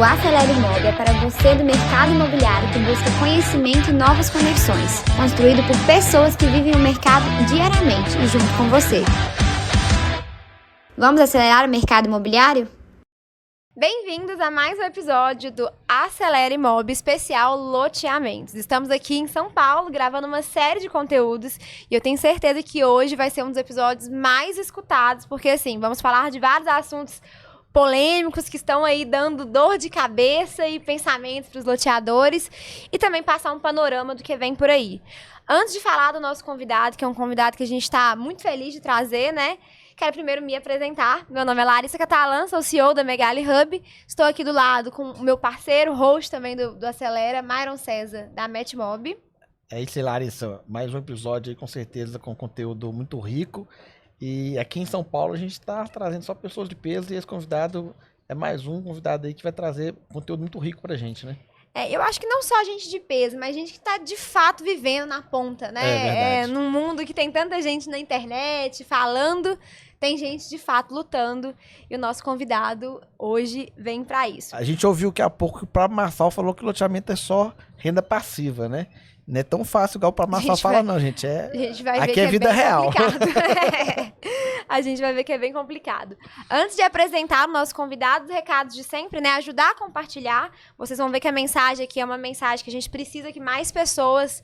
O Acelere Imob é para você do mercado imobiliário que busca conhecimento e novas conexões, construído por pessoas que vivem o mercado diariamente e junto com você. Vamos acelerar o mercado imobiliário? Bem-vindos a mais um episódio do Acelere Imob especial Loteamentos. Estamos aqui em São Paulo gravando uma série de conteúdos e eu tenho certeza que hoje vai ser um dos episódios mais escutados, porque assim, vamos falar de vários assuntos polêmicos que estão aí dando dor de cabeça e pensamentos para os loteadores e também passar um panorama do que vem por aí. Antes de falar do nosso convidado, que é um convidado que a gente está muito feliz de trazer, né? Quero primeiro me apresentar. Meu nome é Larissa Catalã, sou CEO da Megali Hub. Estou aqui do lado com o meu parceiro, host também do Acelera, Myron César, da Metmob. É isso, Larissa. Mais um episódio aí, com certeza, com conteúdo muito rico. E aqui em São Paulo a gente está trazendo só pessoas de peso e esse convidado é mais um convidado aí que vai trazer conteúdo muito rico pra gente, né? Eu acho que não só gente de peso, mas gente que está de fato vivendo na ponta, né? Num mundo que tem tanta gente na internet falando, tem gente de fato lutando. E o nosso convidado hoje vem para isso. A gente ouviu que há pouco que o Pablo Marçal falou que loteamento é só renda passiva, né? Não é tão fácil igual o Pablo Marçal fala, não, gente. A gente vai ver aqui que é vida real. A gente vai ver que é bem complicado. Antes de apresentar o nosso convidado, os recados de sempre, né? Ajudar a compartilhar. Vocês vão ver que a mensagem aqui é uma mensagem que a gente precisa que mais pessoas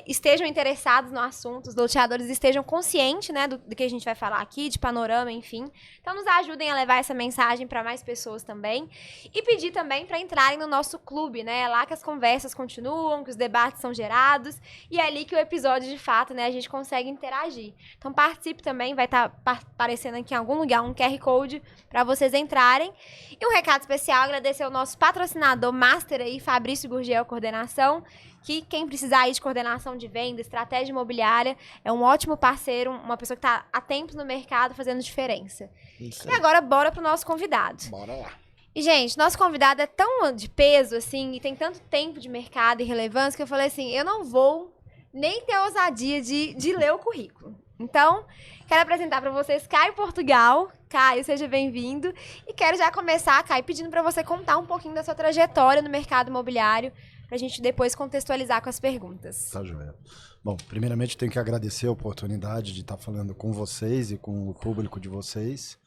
estejam interessados no assunto, os loteadores estejam conscientes, né, do que a gente vai falar aqui, de panorama, enfim. Então, nos ajudem a levar essa mensagem para mais pessoas também. E pedir também para entrarem no nosso clube, né? É lá que as conversas continuam, que os debates são gerados e é ali que o episódio, de fato, né, a gente consegue interagir. Então, participe também, vai estar aparecendo aqui em algum lugar um QR Code para vocês entrarem. E um recado especial, agradecer ao nosso patrocinador master aí, Fabrício Gurgel Coordenação, que quem precisar aí de coordenação de venda, estratégia imobiliária, é um ótimo parceiro, uma pessoa que está há tempos no mercado fazendo diferença. Isso E aí. agora, bora pro nosso convidado. Bora lá. E, gente, nosso convidado é tão de peso, assim, e tem tanto tempo de mercado e relevância, que eu falei assim, eu não vou nem ter ousadia de ler o currículo. Então, quero apresentar para vocês Caio Portugal. Caio, seja bem-vindo. E quero já começar, Caio, pedindo para você contar um pouquinho da sua trajetória no mercado imobiliário, para a gente depois contextualizar com as perguntas. Tá, joia. Bom, primeiramente tenho que agradecer a oportunidade de estar falando com vocês e com o público de vocês.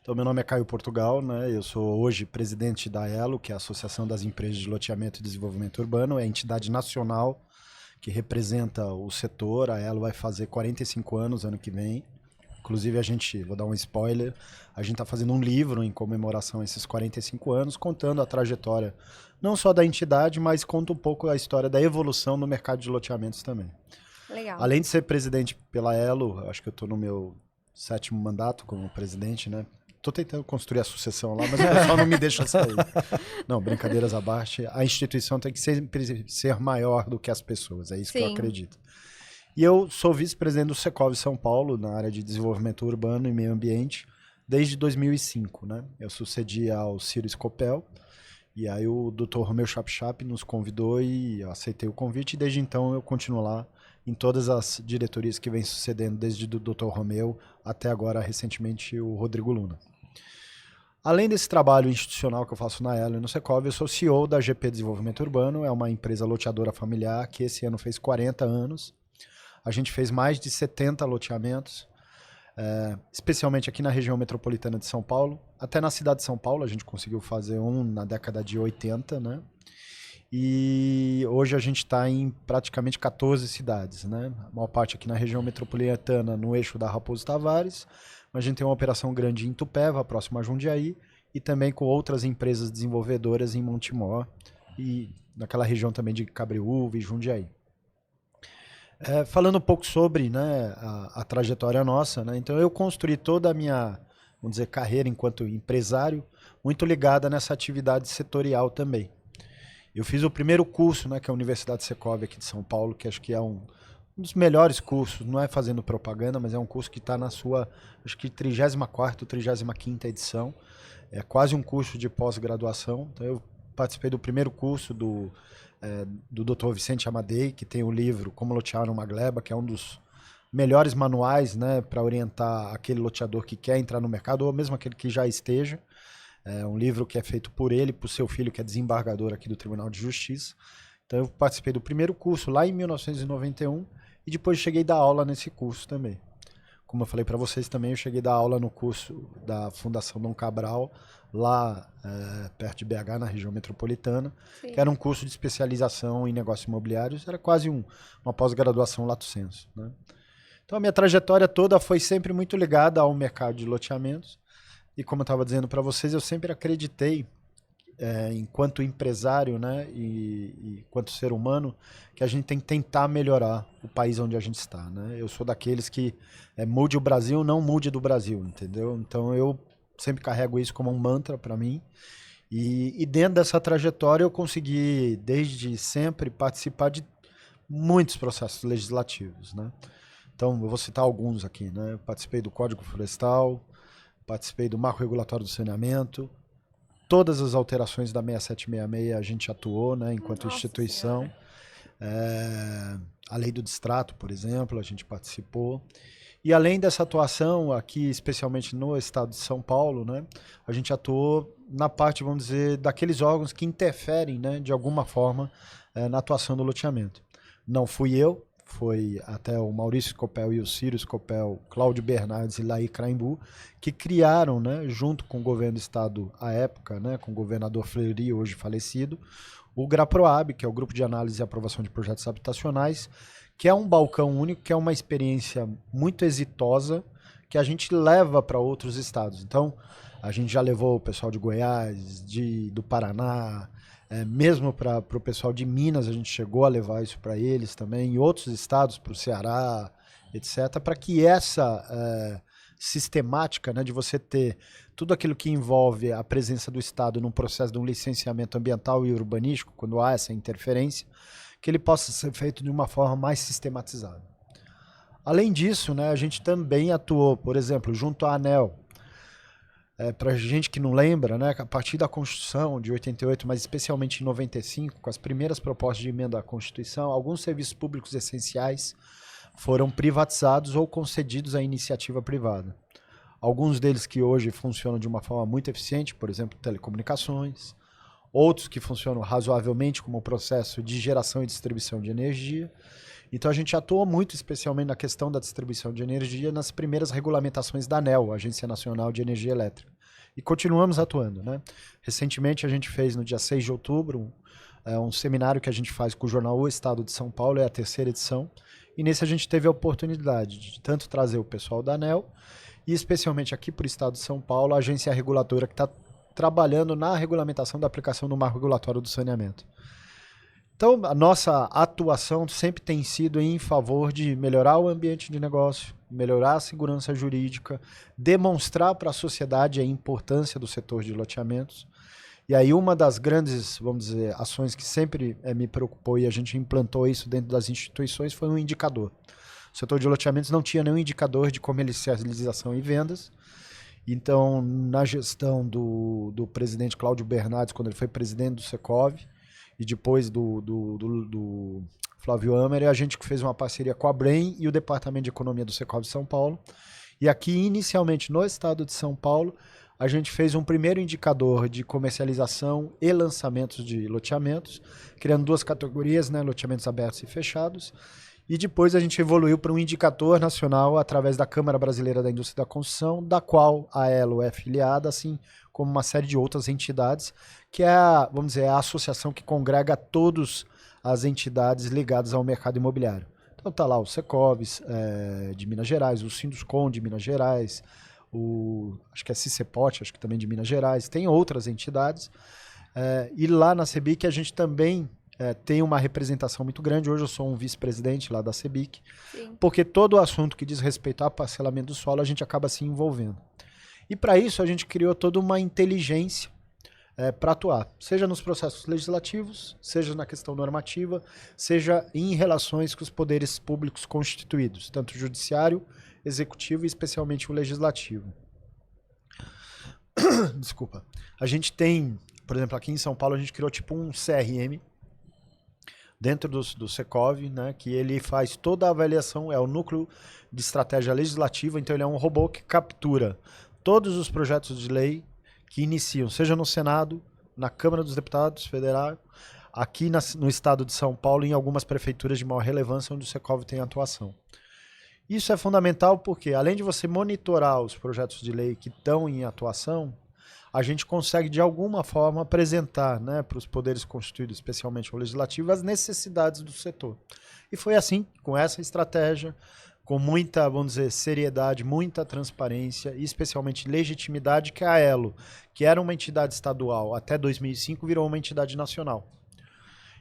Então, meu nome é Caio Portugal, né? Eu sou hoje presidente da ELO, que é a Associação das Empresas de Loteamento e Desenvolvimento Urbano, é a entidade nacional que representa o setor. A ELO vai fazer 45 anos ano que vem. Inclusive, vou dar um spoiler, a gente está fazendo um livro em comemoração a esses 45 anos, contando a trajetória não só da entidade, mas conta um pouco a história da evolução no mercado de loteamentos também. Legal. Além de ser presidente pela ELO, acho que eu estou no meu 7º mandato como presidente, né? Estou tentando construir a sucessão lá, mas o pessoal não me deixa sair. Não, brincadeiras à parte. A instituição tem que sempre ser maior do que as pessoas, é isso que eu acredito. E eu sou vice-presidente do Secov São Paulo, na área de desenvolvimento urbano e meio ambiente, desde 2005, né? Eu sucedi ao Ciro Scopel, e aí o Dr. Romeu Chapchap nos convidou e eu aceitei o convite, e desde então eu continuo lá em todas as diretorias que vem sucedendo, desde o Dr. Romeu até agora, recentemente, o Rodrigo Luna. Além desse trabalho institucional que eu faço na ELO e no Secov, eu sou CEO da GP Desenvolvimento Urbano, é uma empresa loteadora familiar que esse ano fez 40 anos. A gente fez mais de 70 loteamentos, especialmente aqui na região metropolitana de São Paulo. Até na cidade de São Paulo a gente conseguiu fazer um na década de 80, né? E hoje a gente está em praticamente 14 cidades, né? A maior parte aqui na região metropolitana, no eixo da Raposo Tavares. Mas a gente tem uma operação grande em Itupeva, próximo a Jundiaí, e também com outras empresas desenvolvedoras em Montemor e naquela região também de Cabreúva e Jundiaí. Falando um pouco sobre, né, a trajetória nossa, né? Então eu construí toda a minha, vamos dizer, carreira enquanto empresário muito ligada nessa atividade setorial também. Eu fiz o primeiro curso, né, que é a Universidade Secov aqui de São Paulo, que acho que é um dos melhores cursos, não é fazendo propaganda, mas é um curso que está na sua, acho que 34ª, 35ª edição. É quase um curso de pós-graduação. Então eu participei do primeiro curso do Dr. Vicente Amadei, que tem o livro Como Lotear uma Gleba, que é um dos melhores manuais, né, para orientar aquele loteador que quer entrar no mercado, ou mesmo aquele que já esteja. É um livro que é feito por ele, por seu filho, que é desembargador aqui do Tribunal de Justiça. Então eu participei do primeiro curso lá em 1991 e depois cheguei a dar aula nesse curso também. Como eu falei para vocês também, eu cheguei a dar aula no curso da Fundação Dom Cabral, lá perto de BH, na região metropolitana, Sim. que era um curso de especialização em negócios imobiliários, era quase uma pós-graduação lato sensu, né? Então a minha trajetória toda foi sempre muito ligada ao mercado de loteamentos e, como eu estava dizendo para vocês, eu sempre acreditei, enquanto empresário, né, e enquanto ser humano, que a gente tem que tentar melhorar o país onde a gente está, né? Eu sou daqueles que mude o Brasil, não mude do Brasil, entendeu? Então eu sempre carrego isso como um mantra para mim. E dentro dessa trajetória eu consegui, desde sempre, participar de muitos processos legislativos, né? Então eu vou citar alguns aqui, né? Eu participei do Código Florestal, participei do Marco Regulatório do Saneamento, todas as alterações da 6766 a gente atuou, né, enquanto instituição. A lei do distrato, por exemplo, a gente participou. E além dessa atuação aqui, especialmente no estado de São Paulo, né, a gente atuou na parte, vamos dizer, daqueles órgãos que interferem, né, de alguma forma na atuação do loteamento. Não fui eu, foi até o Maurício Scopel e o Círio Scopel, Cláudio Bernardes e Laí Craimbu, que criaram, né, junto com o governo do estado à época, né, com o governador Fleury, hoje falecido, o GRAPROAB, que é o Grupo de Análise e Aprovação de Projetos Habitacionais, que é um balcão único, que é uma experiência muito exitosa, que a gente leva para outros estados. Então, a gente já levou o pessoal de Goiás, do Paraná, mesmo para o pessoal de Minas, a gente chegou a levar isso para eles também, em outros estados, para o Ceará, etc., para que essa sistemática, né, de você ter tudo aquilo que envolve a presença do Estado num processo de um licenciamento ambiental e urbanístico, quando há essa interferência, que ele possa ser feito de uma forma mais sistematizada. Além disso, né, a gente também atuou, por exemplo, junto à ANEEL. Para gente que não lembra, né, a partir da Constituição de 88, mas especialmente em 95, com as primeiras propostas de emenda à Constituição, alguns serviços públicos essenciais foram privatizados ou concedidos à iniciativa privada. Alguns deles que hoje funcionam de uma forma muito eficiente, por exemplo, telecomunicações, outros que funcionam razoavelmente como processo de geração e distribuição de energia. Então a gente atuou muito, especialmente na questão da distribuição de energia, nas primeiras regulamentações da ANEEL, Agência Nacional de Energia Elétrica. E continuamos atuando, né? Recentemente a gente fez, no dia 6 de outubro, um seminário que a gente faz com o jornal O Estado de São Paulo, é a 3ª edição, e nesse a gente teve a oportunidade de tanto trazer o pessoal da ANEEL, e especialmente aqui para o Estado de São Paulo, a agência reguladora que está trabalhando na regulamentação da aplicação do Marco Regulatório do Saneamento. Então, a nossa atuação sempre tem sido em favor de melhorar o ambiente de negócio, melhorar a segurança jurídica, demonstrar para a sociedade a importância do setor de loteamentos. E aí uma das grandes, vamos dizer, ações que sempre me preocupou e a gente implantou isso dentro das instituições foi um indicador. O setor de loteamentos não tinha nenhum indicador de comercialização e vendas. Então, na gestão do presidente Cláudio Bernardes, quando ele foi presidente do Secov, e depois do Flávio Amer, a gente fez uma parceria com a Brain e o Departamento de Economia do Secov de São Paulo. E aqui, inicialmente, no estado de São Paulo, a gente fez um primeiro indicador de comercialização e lançamentos de loteamentos, criando 2 categorias, né, loteamentos abertos e fechados. E depois a gente evoluiu para um indicador nacional através da Câmara Brasileira da Indústria da Construção, da qual a ELO é filiada, assim como uma série de outras entidades, que é, vamos dizer, a associação que congrega todas as entidades ligadas ao mercado imobiliário. Então tá lá o Secovs de Minas Gerais, o Sinduscon de Minas Gerais, acho que é Cicepote, acho que também de Minas Gerais, tem outras entidades. E lá na CEBIC a gente também tem uma representação muito grande. Hoje eu sou um vice-presidente lá da CEBIC, porque todo o assunto que diz respeito ao parcelamento do solo a gente acaba se envolvendo. E para isso a gente criou toda uma inteligência para atuar, seja nos processos legislativos, seja na questão normativa, seja em relações com os poderes públicos constituídos, tanto o judiciário, executivo e especialmente o legislativo. Desculpa. A gente tem, por exemplo, aqui em São Paulo a gente criou tipo um CRM dentro do Secov, né, que ele faz toda a avaliação, é o núcleo de estratégia legislativa, então ele é um robô que captura todos os projetos de lei que iniciam, seja no Senado, na Câmara dos Deputados Federal, aqui no estado de São Paulo, em algumas prefeituras de maior relevância onde o Secov tem atuação. Isso é fundamental porque, além de você monitorar os projetos de lei que estão em atuação, a gente consegue, de alguma forma, apresentar, né, para os poderes constituídos, especialmente o legislativo, as necessidades do setor. E foi assim, com essa estratégia, com muita, vamos dizer, seriedade, muita transparência e, especialmente, legitimidade, que a Elo, que era uma entidade estadual até 2005, virou uma entidade nacional.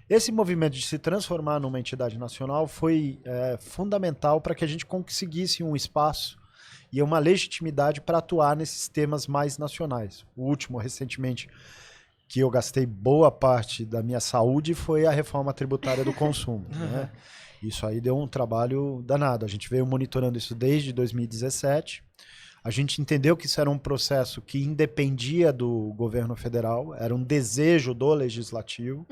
Esse movimento de se transformar numa entidade nacional foi fundamental para que a gente conseguisse um espaço e uma legitimidade para atuar nesses temas mais nacionais. O último, recentemente, que eu gastei boa parte da minha saúde foi a reforma tributária do consumo. Né? Isso aí deu um trabalho danado. A gente veio monitorando isso desde 2017. A gente entendeu que isso era um processo que independia do governo federal, era um desejo do legislativo.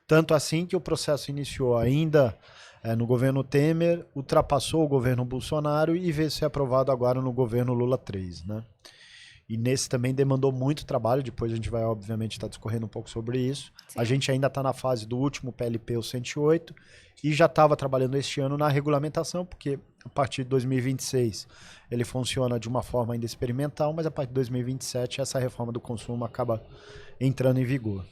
Tanto assim que o processo iniciou ainda no governo Temer, ultrapassou o governo Bolsonaro e veio ser aprovado agora no governo Lula III, né? E nesse também demandou muito trabalho, depois a gente vai obviamente estar discorrendo um pouco sobre isso. Sim. A gente ainda está na fase do último PLP, o 108, e já estava trabalhando este ano na regulamentação, porque a partir de 2026 ele funciona de uma forma ainda experimental, mas a partir de 2027 essa reforma do consumo acaba entrando em vigor.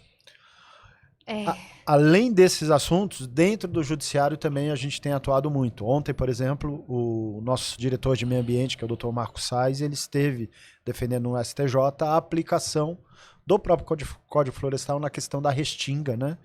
Além desses assuntos, dentro do judiciário também a gente tem atuado muito. Ontem, por exemplo, o nosso diretor de meio ambiente, que é o Dr. Marcos Sais, ele esteve defendendo no STJ a aplicação do próprio Código Florestal na questão da restinga, né?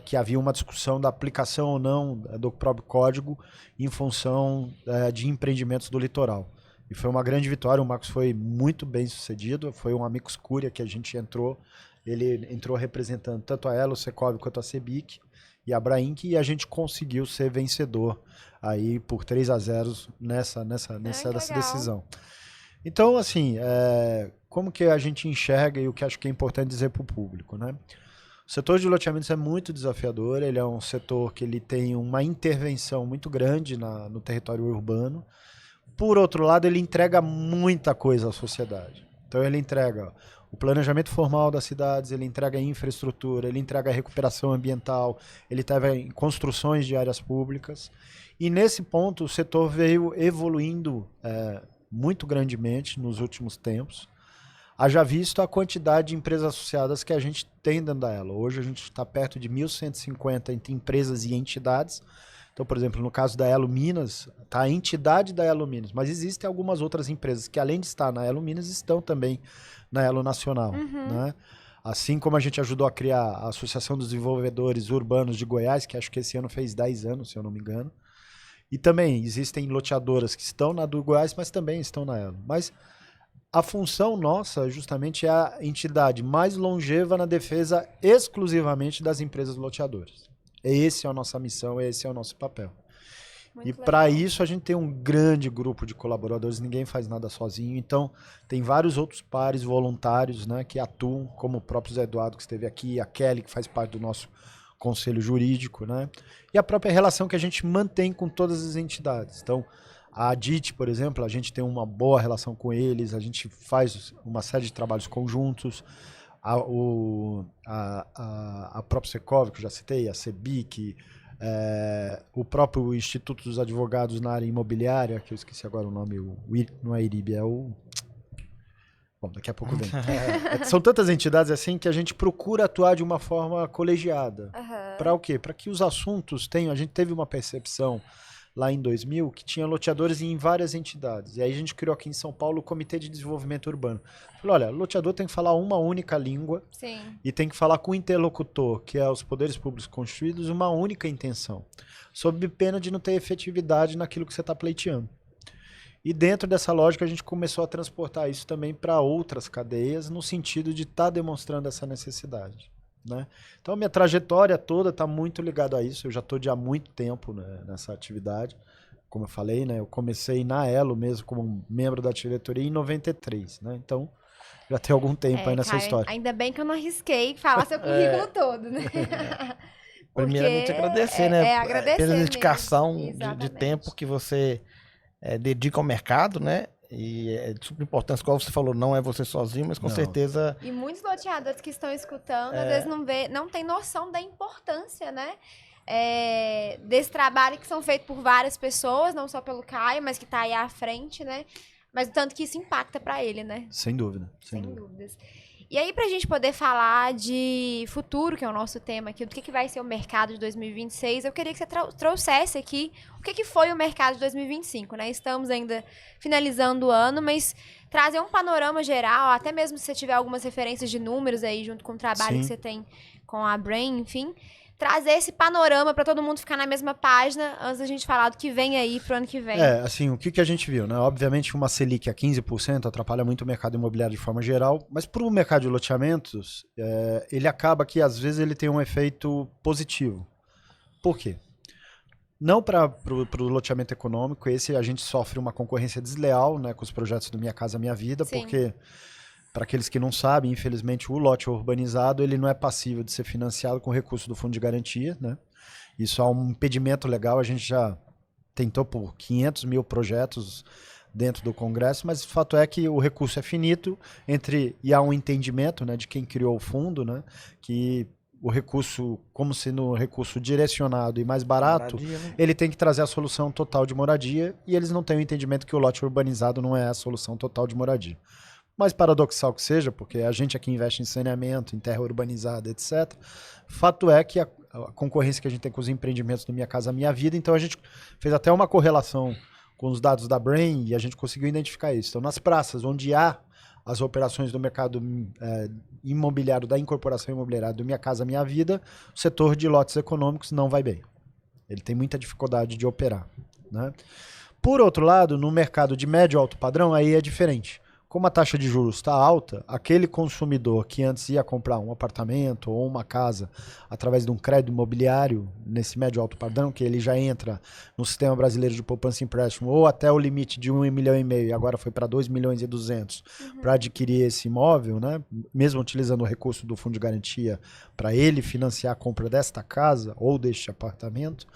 Que havia uma discussão da aplicação ou não do próprio código em função de empreendimentos do litoral. E foi uma grande vitória, o Marcos foi muito bem sucedido, foi um amicus curiae que a gente entrou. Ele entrou representando tanto a Elo, o Secov quanto a CEBIC e a Abrainc, e a gente conseguiu ser vencedor aí por 3-0 nessa decisão. Então, assim, como que a gente enxerga e o que acho que é importante dizer para o público, né? O setor de loteamentos é muito desafiador, ele é um setor que ele tem uma intervenção muito grande no território urbano. Por outro lado, ele entrega muita coisa à sociedade. Então, ele entrega o planejamento formal das cidades, ele entrega a infraestrutura, ele entrega a recuperação ambiental, ele entrega construções de áreas públicas. E nesse ponto o setor veio evoluindo muito grandemente nos últimos tempos. Haja visto a quantidade de empresas associadas que a gente tem dentro da Elo. Hoje a gente está perto de 1.150 entre empresas e entidades. Então, por exemplo, no caso da Elo Minas, está a entidade da Elo Minas, mas existem algumas outras empresas que, além de estar na Elo Minas, estão também na Elo Nacional. Né? Assim como a gente ajudou a criar a Associação dos Desenvolvedores Urbanos de Goiás, que acho que esse ano fez 10 anos, se eu não me engano. E também existem loteadoras que estão na do Goiás, mas também estão na Elo. Mas a função nossa, justamente, é a entidade mais longeva na defesa exclusivamente das empresas loteadoras. Essa é a nossa missão, esse é o nosso papel. E para isso a gente tem um grande grupo de colaboradores, ninguém faz nada sozinho, então tem vários outros pares voluntários, né, que atuam, como o próprio Zé Eduardo que esteve aqui, a Kelly que faz parte do nosso conselho jurídico, né, e a própria relação que a gente mantém com todas as entidades. Então a ADIT, por exemplo, a gente tem uma boa relação com eles, a gente faz uma série de trabalhos conjuntos, a própria Secov, que eu já citei, a CEBIC, o próprio Instituto dos Advogados na área imobiliária, que eu esqueci agora o nome, não é IRIB, é o... Bom, daqui a pouco vem. São tantas entidades assim que a gente procura atuar de uma forma colegiada. Para o quê? Para que os assuntos tenham... A gente teve uma percepção lá em 2000 que tinha loteadores em várias entidades. E aí a gente criou aqui em São Paulo o Comitê de Desenvolvimento Urbano. Falei, olha, loteador tem que falar uma única língua. Sim. E tem que falar com o interlocutor, que é os poderes públicos constituídos, uma única intenção, sob pena de não ter efetividade naquilo que você está pleiteando. E dentro dessa lógica a gente começou a transportar isso também para outras cadeias, no sentido de estar demonstrando essa necessidade. Né? Então a minha trajetória toda está muito ligada a isso. Eu já estou há muito tempo, né, nessa atividade. Como eu falei, né, eu comecei na Elo mesmo como membro da diretoria em 93, né? Então já tem algum tempo aí nessa história. Ainda bem que eu não arrisquei falar seu currículo todo, né? Primeiramente agradecer, né? Agradecer pela dedicação de de tempo que você dedica ao mercado, né? E é de super importância, como você falou, não é você sozinho, mas com Não. certeza E muitos loteadores que estão escutando, às vezes não tem noção da importância, né? Desse trabalho que são feitos por várias pessoas, não só pelo Caio, mas que tá aí à frente, né? Mas o tanto que isso impacta para ele, né? Sem dúvida. Sem dúvidas. E aí, pra gente poder falar de futuro, que é o nosso tema aqui, do que vai ser o mercado de 2026, eu queria que você trouxesse aqui o que foi o mercado de 2025, né? Estamos ainda finalizando o ano, mas trazer um panorama geral, até mesmo se você tiver algumas referências de números aí, junto com o trabalho Sim. que você tem com a Brain, enfim, trazer esse panorama para todo mundo ficar na mesma página antes da gente falar do que vem aí pro ano que vem. Assim, o que a gente viu, né? Obviamente, uma Selic a 15% atrapalha muito o mercado imobiliário de forma geral, mas para o mercado de loteamentos, ele acaba que, às vezes, ele tem um efeito positivo. Por quê? Não para o loteamento econômico, esse a gente sofre uma concorrência desleal, né, com os projetos do Minha Casa Minha Vida, Sim. porque, para aqueles que não sabem, infelizmente, o lote urbanizado ele não é passível de ser financiado com recurso do Fundo de Garantia, né? Isso é um impedimento legal, a gente já tentou por 500 mil projetos dentro do Congresso, mas o fato é que o recurso é finito, e há um entendimento, né, de quem criou o fundo, né, que o recurso, como sendo um recurso direcionado e mais barato, moradia, né? ele tem que trazer a solução total de moradia, e eles não têm o entendimento que o lote urbanizado não é a solução total de moradia. Mais paradoxal que seja, porque a gente aqui investe em saneamento, em terra urbanizada, etc. Fato é que a concorrência que a gente tem com os empreendimentos do Minha Casa Minha Vida, então a gente fez até uma correlação com os dados da Brain e a gente conseguiu identificar isso. Então, nas praças onde há as operações do mercado imobiliário, da incorporação imobiliária do Minha Casa Minha Vida, o setor de lotes econômicos não vai bem. Ele tem muita dificuldade de operar, né? Por outro lado, no mercado de médio e alto padrão, aí é diferente. Como a taxa de juros está alta, aquele consumidor que antes ia comprar um apartamento ou uma casa através de um crédito imobiliário, nesse médio alto padrão, que ele já entra no sistema brasileiro de poupança e empréstimo, ou até o limite de 1,5 milhão, e agora foi para 2,2 milhões para adquirir esse imóvel, né? Mesmo utilizando o recurso do fundo de garantia para ele financiar a compra desta casa ou deste apartamento.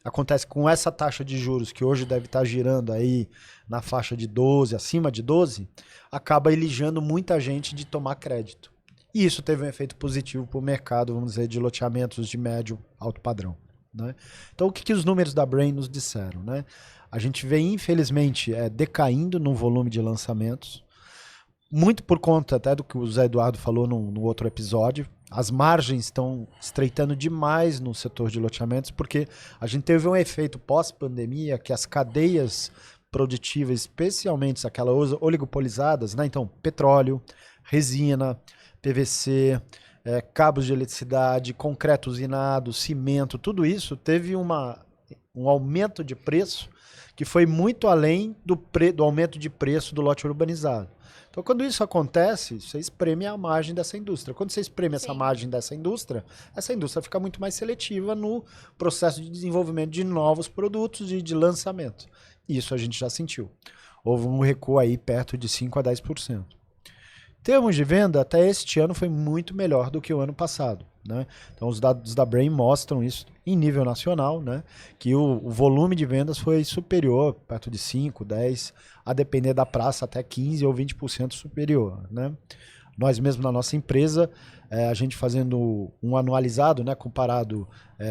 Acontece com essa taxa de juros, que hoje deve estar girando aí na faixa de 12, acima de 12, acaba eligando muita gente de tomar crédito. E isso teve um efeito positivo para o mercado, vamos dizer, de loteamentos de médio alto padrão, né? Então, o que os números da Brain nos disseram, né? A gente vê, infelizmente, decaindo no volume de lançamentos, muito por conta até do que o Zé Eduardo falou no outro episódio. As margens estão estreitando demais no setor de loteamentos, porque a gente teve um efeito pós-pandemia que as cadeias produtivas, especialmente aquelas oligopolizadas, né? Então, petróleo, resina, PVC, cabos de eletricidade, concreto usinado, cimento, tudo isso teve um aumento de preço que foi muito além do aumento de preço do lote urbanizado. Então, quando isso acontece, você espreme a margem dessa indústria. Quando você espreme essa margem dessa indústria, essa indústria fica muito mais seletiva no processo de desenvolvimento de novos produtos e de lançamento. Isso a gente já sentiu. Houve um recuo aí perto de 5% a 10%. Em termos de venda, até este ano foi muito melhor do que o ano passado, né? Então, os dados da Brain mostram isso em nível nacional, né? Que o volume de vendas foi superior, perto de 5, 10, a depender da praça, até 15 ou 20% superior, né? Nós mesmos na nossa empresa, a gente fazendo um anualizado, né, comparado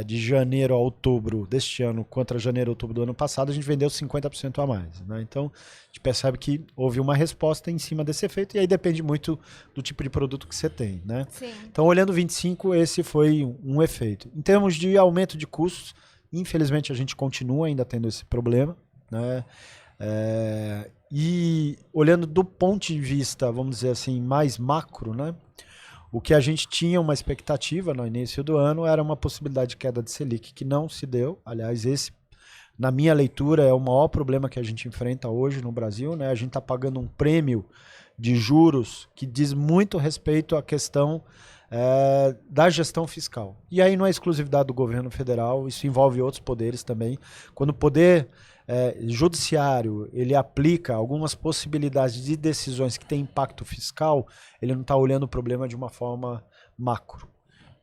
de janeiro a outubro deste ano contra janeiro a outubro do ano passado, a gente vendeu 50% a mais, né? Então, a gente percebe que houve uma resposta em cima desse efeito, e aí depende muito do tipo de produto que você tem, né? Sim. Então, olhando 25, esse foi um efeito. Em termos de aumento de custos, infelizmente a gente continua ainda tendo esse problema, né? E olhando do ponto de vista, vamos dizer assim, mais macro, né? O que a gente tinha uma expectativa no início do ano era uma possibilidade de queda de Selic, que não se deu. Aliás, esse, na minha leitura, é o maior problema que a gente enfrenta hoje no Brasil, né? A gente está pagando um prêmio de juros que diz muito respeito à questão da gestão fiscal. E aí não é exclusividade do governo federal, isso envolve outros poderes também. Quando o poder judiciário ele aplica algumas possibilidades de decisões que têm impacto fiscal, ele não está olhando o problema de uma forma macro.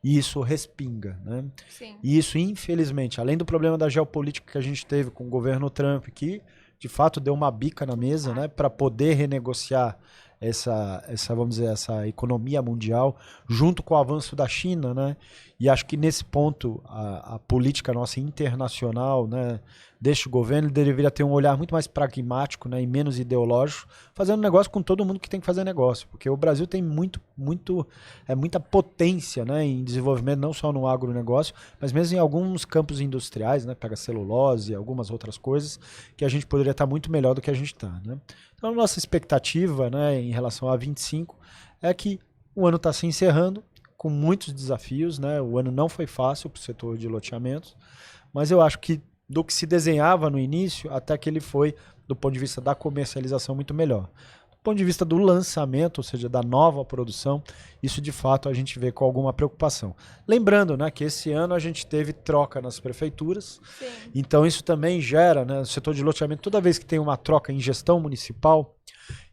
E isso respinga, né? Sim. E isso, infelizmente, além do problema da geopolítica que a gente teve com o governo Trump, que de fato deu uma bica na mesa, né, para poder renegociar essa, vamos dizer, essa economia mundial, junto com o avanço da China, né? E acho que nesse ponto a política nossa internacional, né, deste governo deveria ter um olhar muito mais pragmático, né, e menos ideológico, fazendo negócio com todo mundo que tem que fazer negócio, porque o Brasil tem muita potência, né, em desenvolvimento, não só no agronegócio, mas mesmo em alguns campos industriais, né, pega celulose e algumas outras coisas, que a gente poderia estar muito melhor do que a gente está, né? Então a nossa expectativa, né, em relação a 25 é que o ano está se encerrando com muitos desafios, né? O ano não foi fácil para o setor de loteamentos, mas eu acho que do que se desenhava no início, até que ele foi, do ponto de vista da comercialização, muito melhor. Do ponto de vista do lançamento, ou seja, da nova produção, isso de fato a gente vê com alguma preocupação. Lembrando, né, que esse ano a gente teve troca nas prefeituras, Sim. então isso também gera, né, no setor de loteamento, toda vez que tem uma troca em gestão municipal,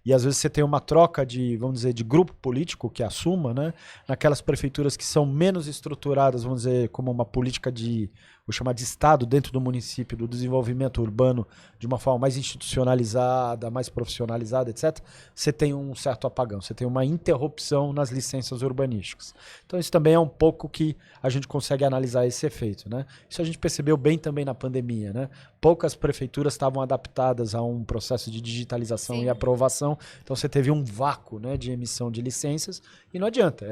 e às vezes você tem uma troca de, vamos dizer, de grupo político que assuma, né? Naquelas prefeituras que são menos estruturadas, vamos dizer, como uma política de, vou chamar de Estado dentro do município, do desenvolvimento urbano, de uma forma mais institucionalizada, mais profissionalizada, etc., você tem um certo apagão, você tem uma interrupção nas licenças urbanísticas. Então isso também é um pouco que a gente consegue analisar esse efeito, né? Isso a gente percebeu bem também na pandemia, né? Poucas prefeituras estavam adaptadas a um processo de digitalização e aprovação, então você teve um vácuo, né, de emissão de licenças e não adianta,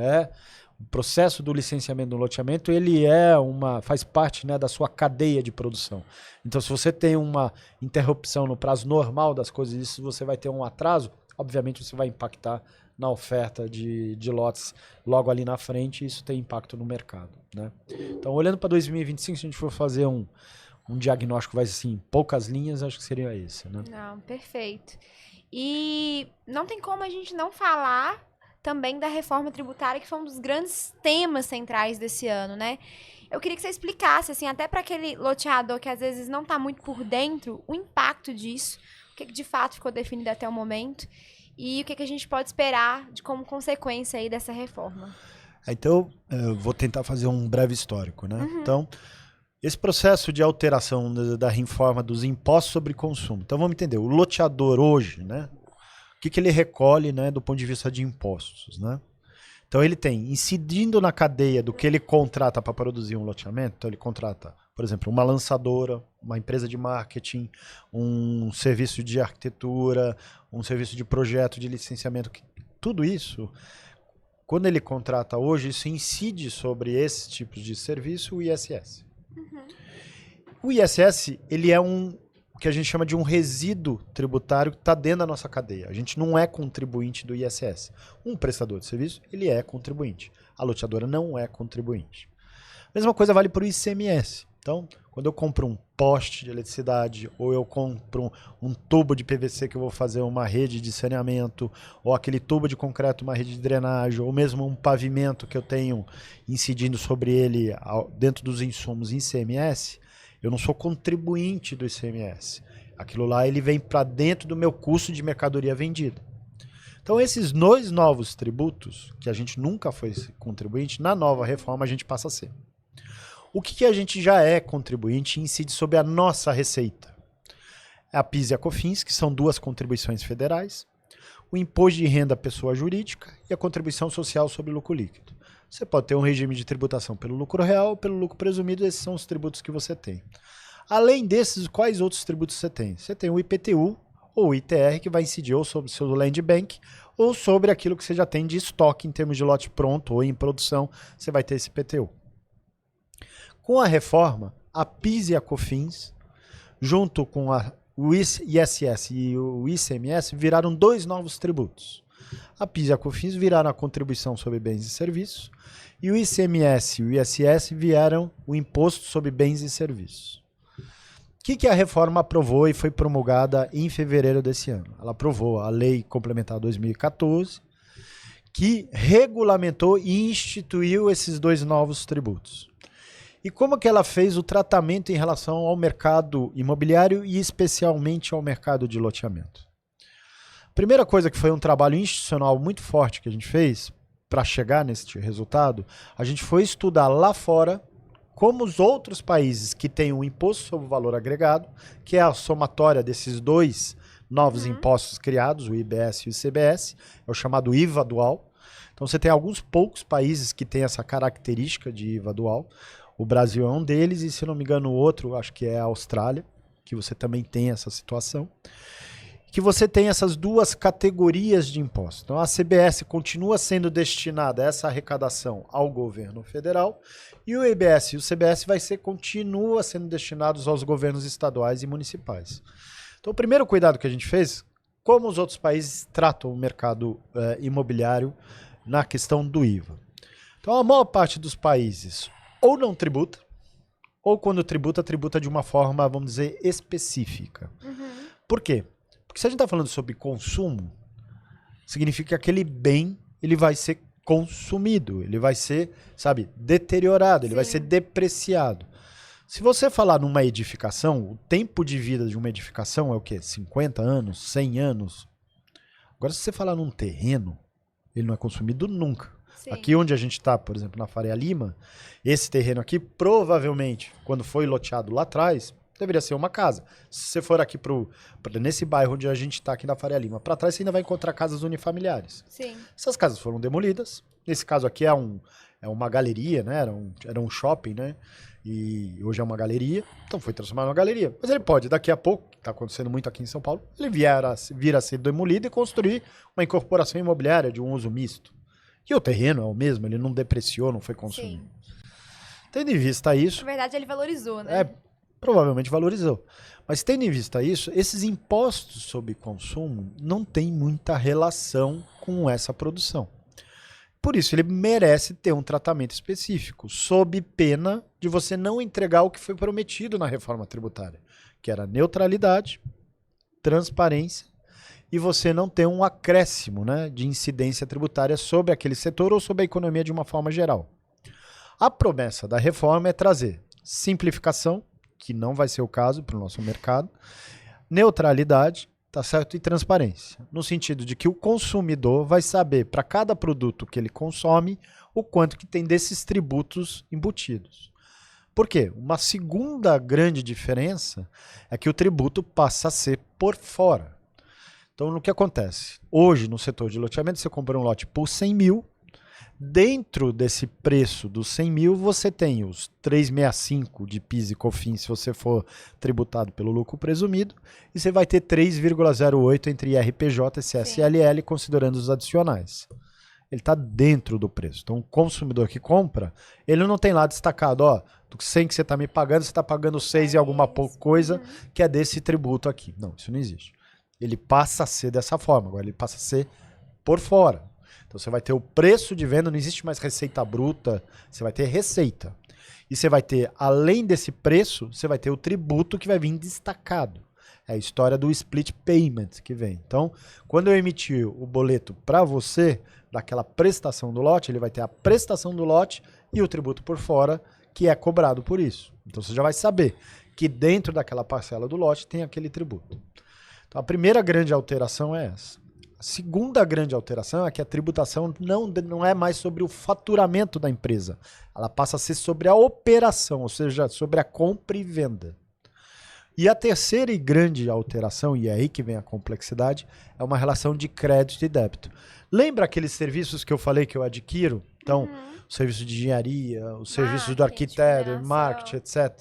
o processo do licenciamento do loteamento, ele faz parte, né, da sua cadeia de produção. Então se você tem uma interrupção no prazo normal das coisas, isso você vai ter um atraso, obviamente você vai impactar na oferta de lotes logo ali na frente, e isso tem impacto no mercado, né? Então olhando para 2025, se a gente for fazer um diagnóstico, vai assim, poucas linhas, acho que seria esse, né? Não, perfeito. E não tem como a gente não falar também da reforma tributária, que foi um dos grandes temas centrais desse ano, né? Eu queria que você explicasse, assim, até para aquele loteador que às vezes não está muito por dentro, o impacto disso, o que de fato ficou definido até o momento e o que a gente pode esperar de como consequência aí dessa reforma. Então, eu vou tentar fazer um breve histórico, né? Então, esse processo de alteração da reforma dos impostos sobre consumo. Então vamos entender, o loteador hoje, né, o que ele recolhe, né, do ponto de vista de impostos, né? Então ele tem, incidindo na cadeia do que ele contrata para produzir um loteamento, então ele contrata, por exemplo, uma lançadora, uma empresa de marketing, um serviço de arquitetura, um serviço de projeto, de licenciamento, tudo isso, quando ele contrata hoje, isso incide sobre esses tipos de serviço, o ISS. O ISS, ele é o que a gente chama de um resíduo tributário que está dentro da nossa cadeia. A gente não é contribuinte do ISS. Um prestador de serviço, ele é contribuinte. A loteadora não é contribuinte. A mesma coisa vale para o ICMS. Então, quando eu compro um poste de eletricidade, ou eu compro um tubo de PVC que eu vou fazer uma rede de saneamento, ou aquele tubo de concreto, uma rede de drenagem, ou mesmo um pavimento que eu tenho incidindo sobre ele dentro dos insumos ICMS, eu não sou contribuinte do ICMS. Aquilo lá ele vem para dentro do meu custo de mercadoria vendida. Então esses dois novos tributos, que a gente nunca foi contribuinte, na nova reforma a gente passa a ser. O que a gente já é contribuinte e incide sobre a nossa receita? A PIS e a COFINS, que são duas contribuições federais, o imposto de renda à pessoa jurídica e a contribuição social sobre lucro líquido. Você pode ter um regime de tributação pelo lucro real ou pelo lucro presumido, esses são os tributos que você tem. Além desses, quais outros tributos você tem? Você tem o IPTU ou o ITR, que vai incidir ou sobre o seu land bank ou sobre aquilo que você já tem de estoque em termos de lote pronto ou em produção, você vai ter esse IPTU. Com a reforma, a PIS e a COFINS, junto com o ISS e o ICMS, viraram dois novos tributos. A PIS e a COFINS viraram a contribuição sobre bens e serviços, e o ICMS e o ISS vieram o imposto sobre bens e serviços. O que a reforma aprovou e foi promulgada em fevereiro desse ano? Ela aprovou a Lei Complementar 2014, que regulamentou e instituiu esses dois novos tributos. E como que ela fez o tratamento em relação ao mercado imobiliário e especialmente ao mercado de loteamento? Primeira coisa que foi um trabalho institucional muito forte que a gente fez para chegar nesse resultado, a gente foi estudar lá fora como os outros países que têm o imposto sobre o valor agregado, que é a somatória desses dois novos impostos criados, o IBS e o ICBS, é o chamado IVA dual. Então você tem alguns poucos países que têm essa característica de IVA dual. O Brasil é um deles e, se não me engano, o outro, acho que é a Austrália, que você também tem essa situação. Que você tem essas duas categorias de impostos. Então a CBS continua sendo destinada essa arrecadação ao governo federal e o IBS e o CBS continua sendo destinados aos governos estaduais e municipais. Então o primeiro cuidado que a gente fez, como os outros países tratam o mercado imobiliário na questão do IVA. Então a maior parte dos países ou não tributa, ou quando tributa de uma forma, vamos dizer, específica. Por quê? Porque se a gente está falando sobre consumo, significa que aquele bem ele vai ser consumido, ele vai ser, sabe, deteriorado, ele vai ser depreciado. Se você falar numa edificação, o tempo de vida de uma edificação é o quê? 50 anos, 100 anos? Agora, se você falar num terreno, ele não é consumido nunca. Sim. Aqui onde a gente está, por exemplo, na Faria Lima, esse terreno aqui, provavelmente, quando foi loteado lá atrás, deveria ser uma casa. Se você for aqui nesse bairro onde a gente está aqui na Faria Lima, para trás você ainda vai encontrar casas unifamiliares. Sim. Essas casas foram demolidas. Nesse caso aqui é uma galeria, né? Era um shopping, né? E hoje é uma galeria. Então foi transformado em uma galeria. Mas ele pode, daqui a pouco, está acontecendo muito aqui em São Paulo, ele vir a ser demolido e construir uma incorporação imobiliária de um uso misto. E o terreno é o mesmo, ele não depreciou, não foi consumido. Sim. Tendo em vista isso... Na verdade, ele valorizou, né? Provavelmente valorizou. Mas tendo em vista isso, esses impostos sobre consumo não têm muita relação com essa produção. Por isso, ele merece ter um tratamento específico, sob pena de você não entregar o que foi prometido na reforma tributária, que era neutralidade, transparência, e você não ter um acréscimo, né, de incidência tributária sobre aquele setor ou sobre a economia de uma forma geral. A promessa da reforma é trazer simplificação, que não vai ser o caso para o nosso mercado, neutralidade, tá certo? E transparência, no sentido de que o consumidor vai saber para cada produto que ele consome o quanto que tem desses tributos embutidos. Por quê? Uma segunda grande diferença é que o tributo passa a ser por fora. Então, o que acontece? Hoje, no setor de loteamento, você compra um lote por 100 mil, dentro desse preço dos 100 mil, você tem os 365 de PIS e COFINS se você for tributado pelo lucro presumido, e você vai ter 3,08 entre IRPJ e CSLL, considerando os adicionais. Ele está dentro do preço. Então, o consumidor que compra, ele não tem lá destacado, ó, do 100 que você está me pagando, você está pagando 6 e alguma pouca coisa, que é desse tributo aqui. Não, isso não existe. Ele passa a ser dessa forma, agora ele passa a ser por fora. Então você vai ter o preço de venda, não existe mais receita bruta, você vai ter receita. E você vai ter, além desse preço, você vai ter o tributo que vai vir destacado. É a história do split payment que vem. Então, quando eu emitir o boleto para você, daquela prestação do lote, ele vai ter a prestação do lote e o tributo por fora, que é cobrado por isso. Então você já vai saber que dentro daquela parcela do lote tem aquele tributo. Então a primeira grande alteração é essa. A segunda grande alteração é que a tributação não é mais sobre o faturamento da empresa. Ela passa a ser sobre a operação, ou seja, sobre a compra e venda. E a terceira e grande alteração, e é aí que vem a complexidade, é uma relação de crédito e débito. Lembra aqueles serviços que eu falei que eu adquiro? Então, o serviço de engenharia, os serviços do arquiteto, marketing, etc.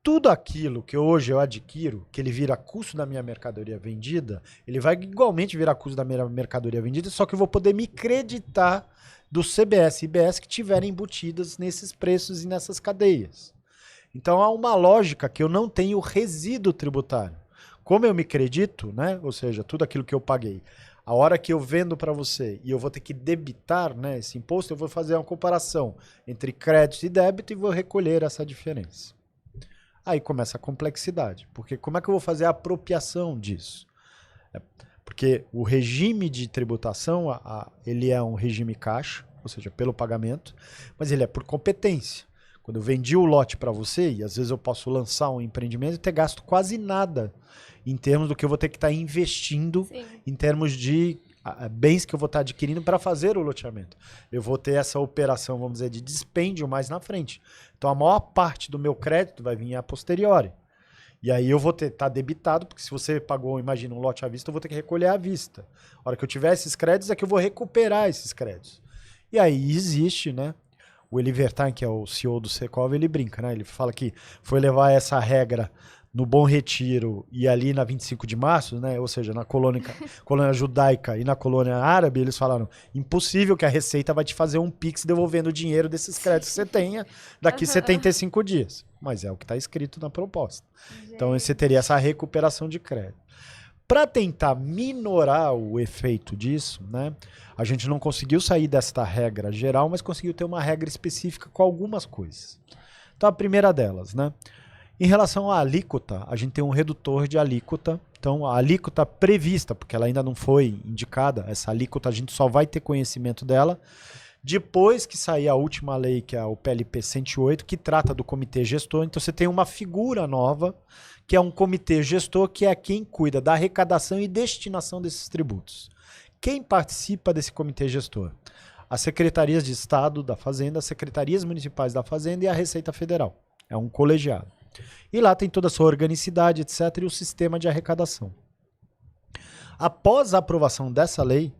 Tudo aquilo que hoje eu adquiro, que ele vira custo da minha mercadoria vendida, ele vai igualmente virar custo da minha mercadoria vendida, só que eu vou poder me creditar do CBS e IBS que tiverem embutidas nesses preços e nessas cadeias. Então há uma lógica que eu não tenho resíduo tributário. Como eu me credito, né? Ou seja, tudo aquilo que eu paguei, a hora que eu vendo para você e eu vou ter que debitar, né, esse imposto, eu vou fazer uma comparação entre crédito e débito e vou recolher essa diferença. Aí começa a complexidade, porque como é que eu vou fazer a apropriação disso? Porque o regime de tributação, ele é um regime caixa, ou seja, pelo pagamento, mas ele é por competência. Quando eu vendi o lote para você, e às vezes eu posso lançar um empreendimento e ter gasto quase nada em termos do que eu vou ter que estar investindo em termos de bens que eu vou estar adquirindo para fazer o loteamento. Eu vou ter essa operação, vamos dizer, de dispêndio mais na frente. Então, a maior parte do meu crédito vai vir a posteriori. E aí eu vou estar debitado, porque se você pagou, imagina, um lote à vista, eu vou ter que recolher à vista. A hora que eu tiver esses créditos é que eu vou recuperar esses créditos. E aí existe, né? O Eli Vertain, que é o CEO do Secov, ele brinca, né? Ele fala que foi levar essa regra no Bom Retiro e ali na 25 de março, né? Ou seja, na colônia judaica e na colônia árabe, eles falaram, impossível que a Receita vai te fazer um Pix devolvendo o dinheiro desses créditos que você tenha daqui 75 dias. Mas é o que está escrito na proposta. Então você teria essa recuperação de crédito. Para tentar minorar o efeito disso, né? A gente não conseguiu sair desta regra geral, mas conseguiu ter uma regra específica com algumas coisas. Então a primeira delas, né? Em relação à alíquota, a gente tem um redutor de alíquota. Então, a alíquota prevista, porque ela ainda não foi indicada, essa alíquota a gente só vai ter conhecimento dela depois que sair a última lei, que é o PLP 108, que trata do comitê gestor. Então, você tem uma figura nova, que é um comitê gestor, que é quem cuida da arrecadação e destinação desses tributos. Quem participa desse comitê gestor? As secretarias de Estado da Fazenda, as secretarias municipais da Fazenda e a Receita Federal. É um colegiado. E lá tem toda a sua organicidade, etc., e o sistema de arrecadação. Após a aprovação dessa lei,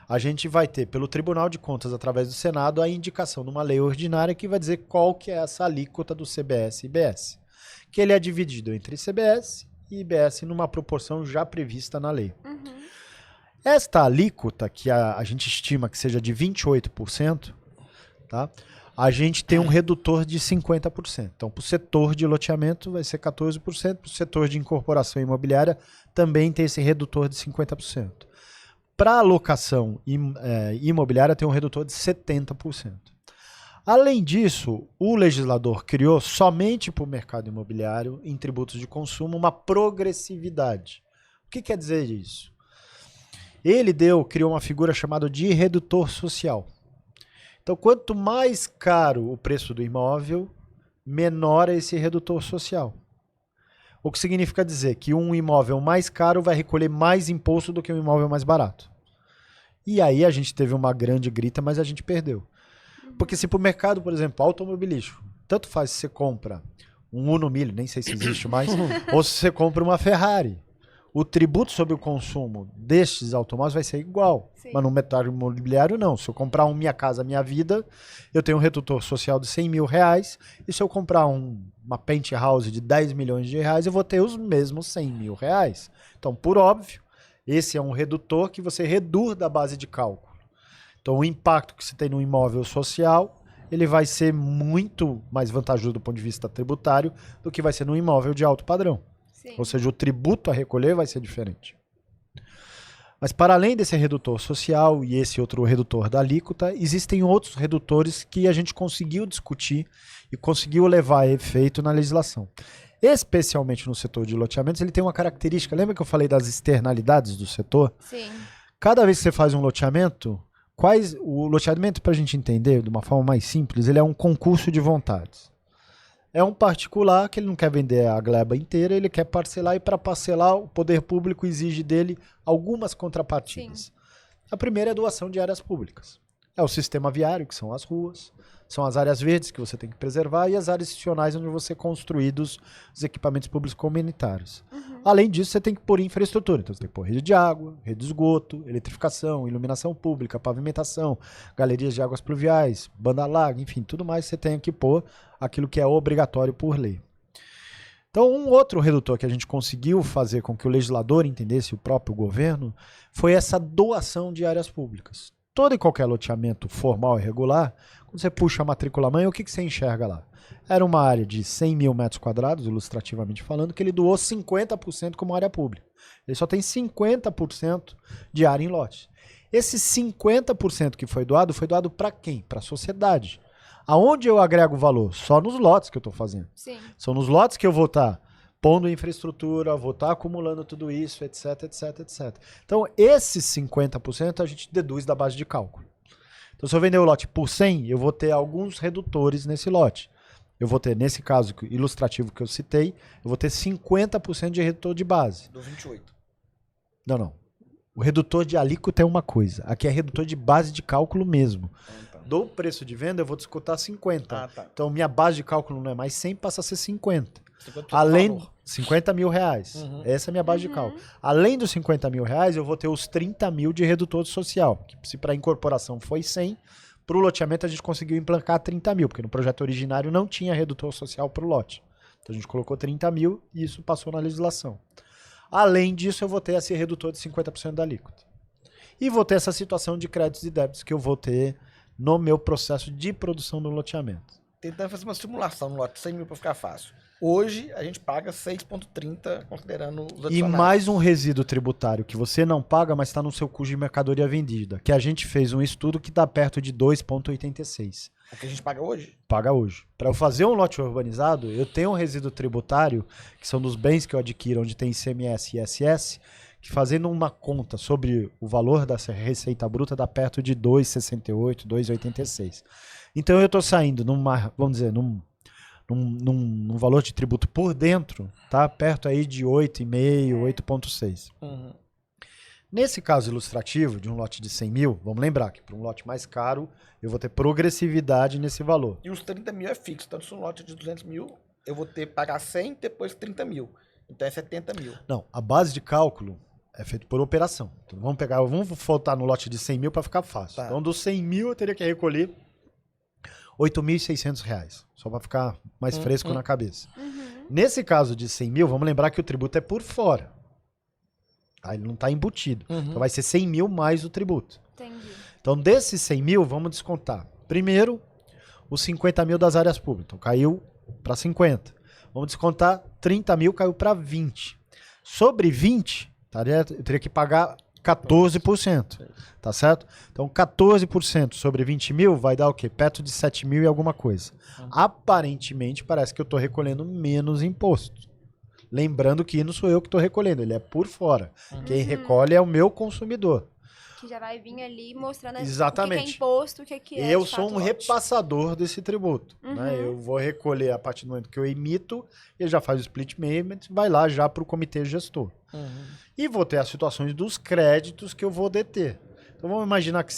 a gente vai ter, pelo Tribunal de Contas, através do Senado, a indicação de uma lei ordinária que vai dizer qual que é essa alíquota do CBS e IBS. Que ele é dividido entre CBS e IBS numa proporção já prevista na lei. Esta alíquota, que a gente estima que seja de 28%, tá? A gente tem um redutor de 50%. Então, para o setor de loteamento vai ser 14%, para o setor de incorporação imobiliária também tem esse redutor de 50%. Para a alocação imobiliária tem um redutor de 70%. Além disso, o legislador criou somente para o mercado imobiliário, em tributos de consumo, uma progressividade. O que quer dizer isso? Ele criou uma figura chamada de redutor social. Então, quanto mais caro o preço do imóvel, menor é esse redutor social. O que significa dizer que um imóvel mais caro vai recolher mais imposto do que um imóvel mais barato. E aí a gente teve uma grande grita, mas a gente perdeu. Porque se para o mercado, por exemplo, automobilístico, tanto faz se você compra um Uno Mille, nem sei se existe mais, ou se você compra uma Ferrari. O tributo sobre o consumo destes automóveis vai ser igual. Sim. Mas no mercado imobiliário, não. Se eu comprar um Minha Casa Minha Vida, eu tenho um redutor social de R$100 mil. E se eu comprar uma penthouse de R$10 milhões, eu vou ter os mesmos R$100 mil. Então, por óbvio, esse é um redutor que você reduz da base de cálculo. Então, o impacto que você tem no imóvel social, ele vai ser muito mais vantajoso do ponto de vista tributário do que vai ser no imóvel de alto padrão. Sim. Ou seja, o tributo a recolher vai ser diferente. Mas para além desse redutor social e esse outro redutor da alíquota, existem outros redutores que a gente conseguiu discutir e conseguiu levar a efeito na legislação. Especialmente no setor de loteamentos, ele tem uma característica. Lembra que eu falei das externalidades do setor? Sim. Cada vez que você faz um loteamento, o loteamento, para a gente entender de uma forma mais simples, ele é um concurso de vontades. É um particular que ele não quer vender a gleba inteira, ele quer parcelar, e para parcelar o poder público exige dele algumas contrapartidas. Sim. A primeira é a doação de áreas públicas. É o sistema viário, que são as ruas, são as áreas verdes que você tem que preservar e as áreas institucionais onde você construir os equipamentos públicos comunitários. Além disso, você tem que pôr infraestrutura. Então, você tem que pôr rede de água, rede de esgoto, eletrificação, iluminação pública, pavimentação, galerias de águas pluviais, banda larga, enfim, tudo mais você tem que pôr aquilo que é obrigatório por lei. Então, um outro redutor que a gente conseguiu fazer com que o legislador entendesse, o próprio governo, foi essa doação de áreas públicas. Todo e qualquer loteamento formal e regular, quando você puxa a matrícula-mãe, o que você enxerga lá? Era uma área de 100 mil metros quadrados, ilustrativamente falando, que ele doou 50% como área pública. Ele só tem 50% de área em lote. Esse 50% que foi doado para quem? Para a sociedade. Aonde eu agrego valor? Só nos lotes que eu estou fazendo. Sim. São nos lotes que eu vou estar pondo infraestrutura, vou estar acumulando tudo isso, etc, etc, etc. Então, esses 50% a gente deduz da base de cálculo. Então, se eu vender o lote por 100, eu vou ter alguns redutores nesse lote. Eu vou ter, nesse caso ilustrativo que eu citei, eu vou ter 50% de redutor de base. Do 28. Não. O redutor de alíquota é uma coisa. Aqui é redutor de base de cálculo mesmo. Do preço de venda, eu vou descontar 50. Ah, tá. Então, minha base de cálculo não é mais 100, passa a ser 50. 50% Além, do valor. 50 mil reais. Uhum. Essa é a minha base de cálculo. Além dos 50 mil reais, eu vou ter os 30 mil de redutor social. Que se para incorporação foi 100, para o loteamento a gente conseguiu emplacar 30 mil, porque no projeto originário não tinha redutor social para o lote. Então a gente colocou 30 mil e isso passou na legislação. Além disso, eu vou ter esse redutor de 50% da alíquota. E vou ter essa situação de créditos e débitos que eu vou ter no meu processo de produção do loteamento. Tentando fazer uma simulação no lote de 100 mil para ficar fácil. Hoje, a gente paga 6,30 considerando os E adicionais. mais um resíduo tributário que você não paga, mas está no seu custo de mercadoria vendida. Que a gente fez um estudo que está perto de 2,86. O que a gente paga hoje? Paga hoje. Para eu fazer um lote urbanizado, eu tenho um resíduo tributário, que são dos bens que eu adquiro, onde tem ICMS e ISS, que fazendo uma conta sobre o valor da receita bruta dá perto de 2,68, 2,86. Então eu estou saindo numa, vamos dizer, num valor de tributo por dentro, tá perto aí de 8,5, 8,6. Uhum. Nesse caso ilustrativo de um lote de 100 mil, vamos lembrar que para um lote mais caro, eu vou ter progressividade nesse valor. E os 30 mil é fixo. Então, se um lote de 200 mil, eu vou ter que pagar 100, depois 30 mil. Então, é 70 mil. Não, a base de cálculo é feita por operação. Então, vamos voltar no lote de 100 mil para ficar fácil. Tá. Então, dos 100 mil, eu teria que recolher R$ 8.600, só para ficar mais fresco na cabeça. Nesse caso de 100 mil, vamos lembrar que o tributo é por fora. Tá? Ele não está embutido. Então, vai ser 100 mil mais o tributo. Entendi. Então, desses 100 mil, vamos descontar. Primeiro, os 50 mil das áreas públicas. Então, caiu para 50. Vamos descontar 30 mil, caiu para 20. Sobre 20, eu teria que pagar 14%. Tá certo? Então, 14% sobre 20 mil vai dar o quê? Perto de 7 mil e alguma coisa. Aparentemente, parece que eu estou recolhendo menos imposto. Lembrando que não sou eu que estou recolhendo, ele é por fora. Quem recolhe é o meu consumidor. Que já vai vir ali mostrando Exatamente. o que é imposto, o que é Eu de sou fato um lote. repassador desse tributo. Né? Eu vou recolher a partir do momento que eu emito, ele já faz o split payment, vai lá já para o comitê gestor. E vou ter as situações dos créditos que eu vou deter. Então vamos imaginar que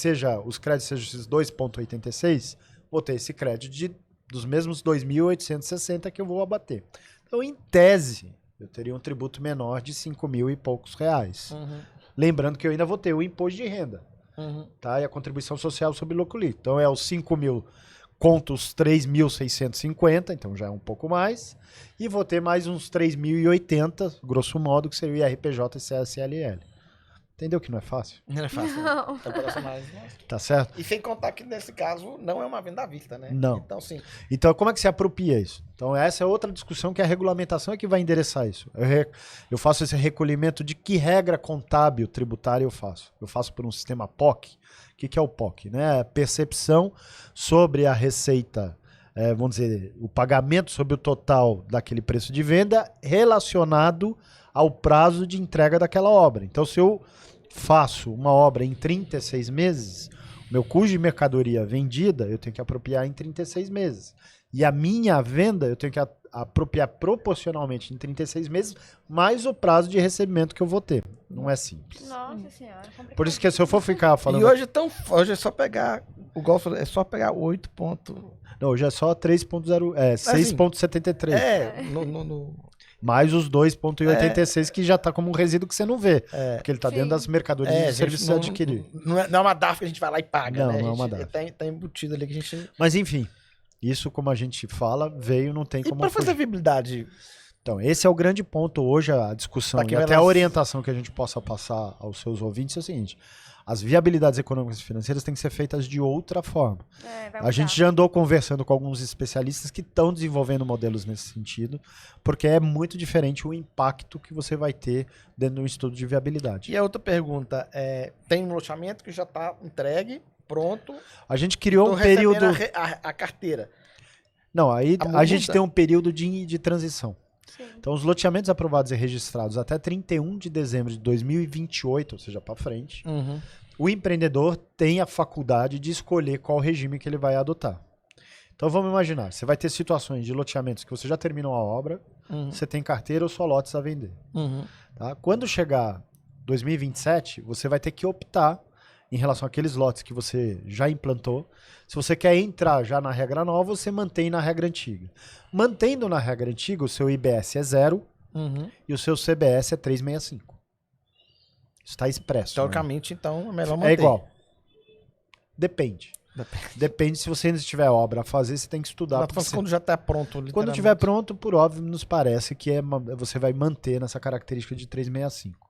os créditos sejam esses 2,86, vou ter esse crédito dos mesmos 2.860 que eu vou abater. Então, em tese, eu teria um tributo menor de 5 mil e poucos reais. Lembrando que eu ainda vou ter o imposto de renda, tá? E a contribuição social sobre lucro líquido. Então é os 5 mil contra os 3.650, então já é um pouco mais. E vou ter mais uns 3.080, grosso modo, que seria o IRPJ e CSLL. Entendeu que não é fácil? Não é fácil. Não. É operacionais, né? Tá certo? E sem contar que, nesse caso, não é uma venda à vista, né? Não. Então, sim. Então, como é que se apropria isso? Então, essa é outra discussão que a regulamentação é que vai endereçar isso. Eu faço esse recolhimento de que regra contábil tributária eu faço. Eu faço por um sistema POC. O que é o POC? Né? Percepção sobre a receita, vamos dizer, o pagamento sobre o total daquele preço de venda relacionado ao prazo de entrega daquela obra. Então, se eu faço uma obra em 36 meses, o meu custo de mercadoria vendida eu tenho que apropriar em 36 meses. E a minha venda eu tenho que apropriar proporcionalmente em 36 meses, mais o prazo de recebimento que eu vou ter. Não é simples. Nossa senhora, complicado. Por isso que se eu for ficar falando... E hoje é só pegar, o Golfo é só pegar 8 ponto... Não, hoje é só 3.0, 6.73. Mais os 2,86 que já está como um resíduo que você não vê. Porque ele está dentro das mercadorias e serviços adquiridos. Não é uma DAF que a gente vai lá e paga, Não, né? não é uma DAF. Tá embutido ali que a gente... Mas enfim, isso como a gente fala, não tem E como para fazer fugir. viabilidade? Então, esse é o grande ponto hoje, a discussão Pra e quem vai até a lançar- orientação que a gente possa passar aos seus ouvintes é o seguinte: as viabilidades econômicas e financeiras têm que ser feitas de outra forma. Vai A gente já andou conversando com alguns especialistas que estão desenvolvendo modelos nesse sentido, porque é muito diferente o impacto que você vai ter dentro de um estudo de viabilidade. E a outra pergunta tem um loteamento que já está entregue, pronto, A gente criou tô um período... recebendo a carteira. Não, aí A a gente muda. tem um período de transição. Sim. Então, os loteamentos aprovados e registrados até 31 de dezembro de 2028, ou seja, para frente, o empreendedor tem a faculdade de escolher qual regime que ele vai adotar. Então, vamos imaginar, você vai ter situações de loteamentos que você já terminou a obra, você tem carteira ou só lotes a vender. Tá? Quando chegar 2027, você vai ter que optar em relação àqueles lotes que você já implantou. Se você quer entrar já na regra nova, você mantém na regra antiga. Mantendo na regra antiga, o seu IBS é 0 e o seu CBS é 365. Isso está expresso. Teoricamente, então, é melhor manter. É igual. Depende. Depende se você ainda tiver obra a fazer, você tem que estudar. Mas quando já está pronto, literalmente. Quando estiver pronto, por óbvio, nos parece que você vai manter nessa característica de 365.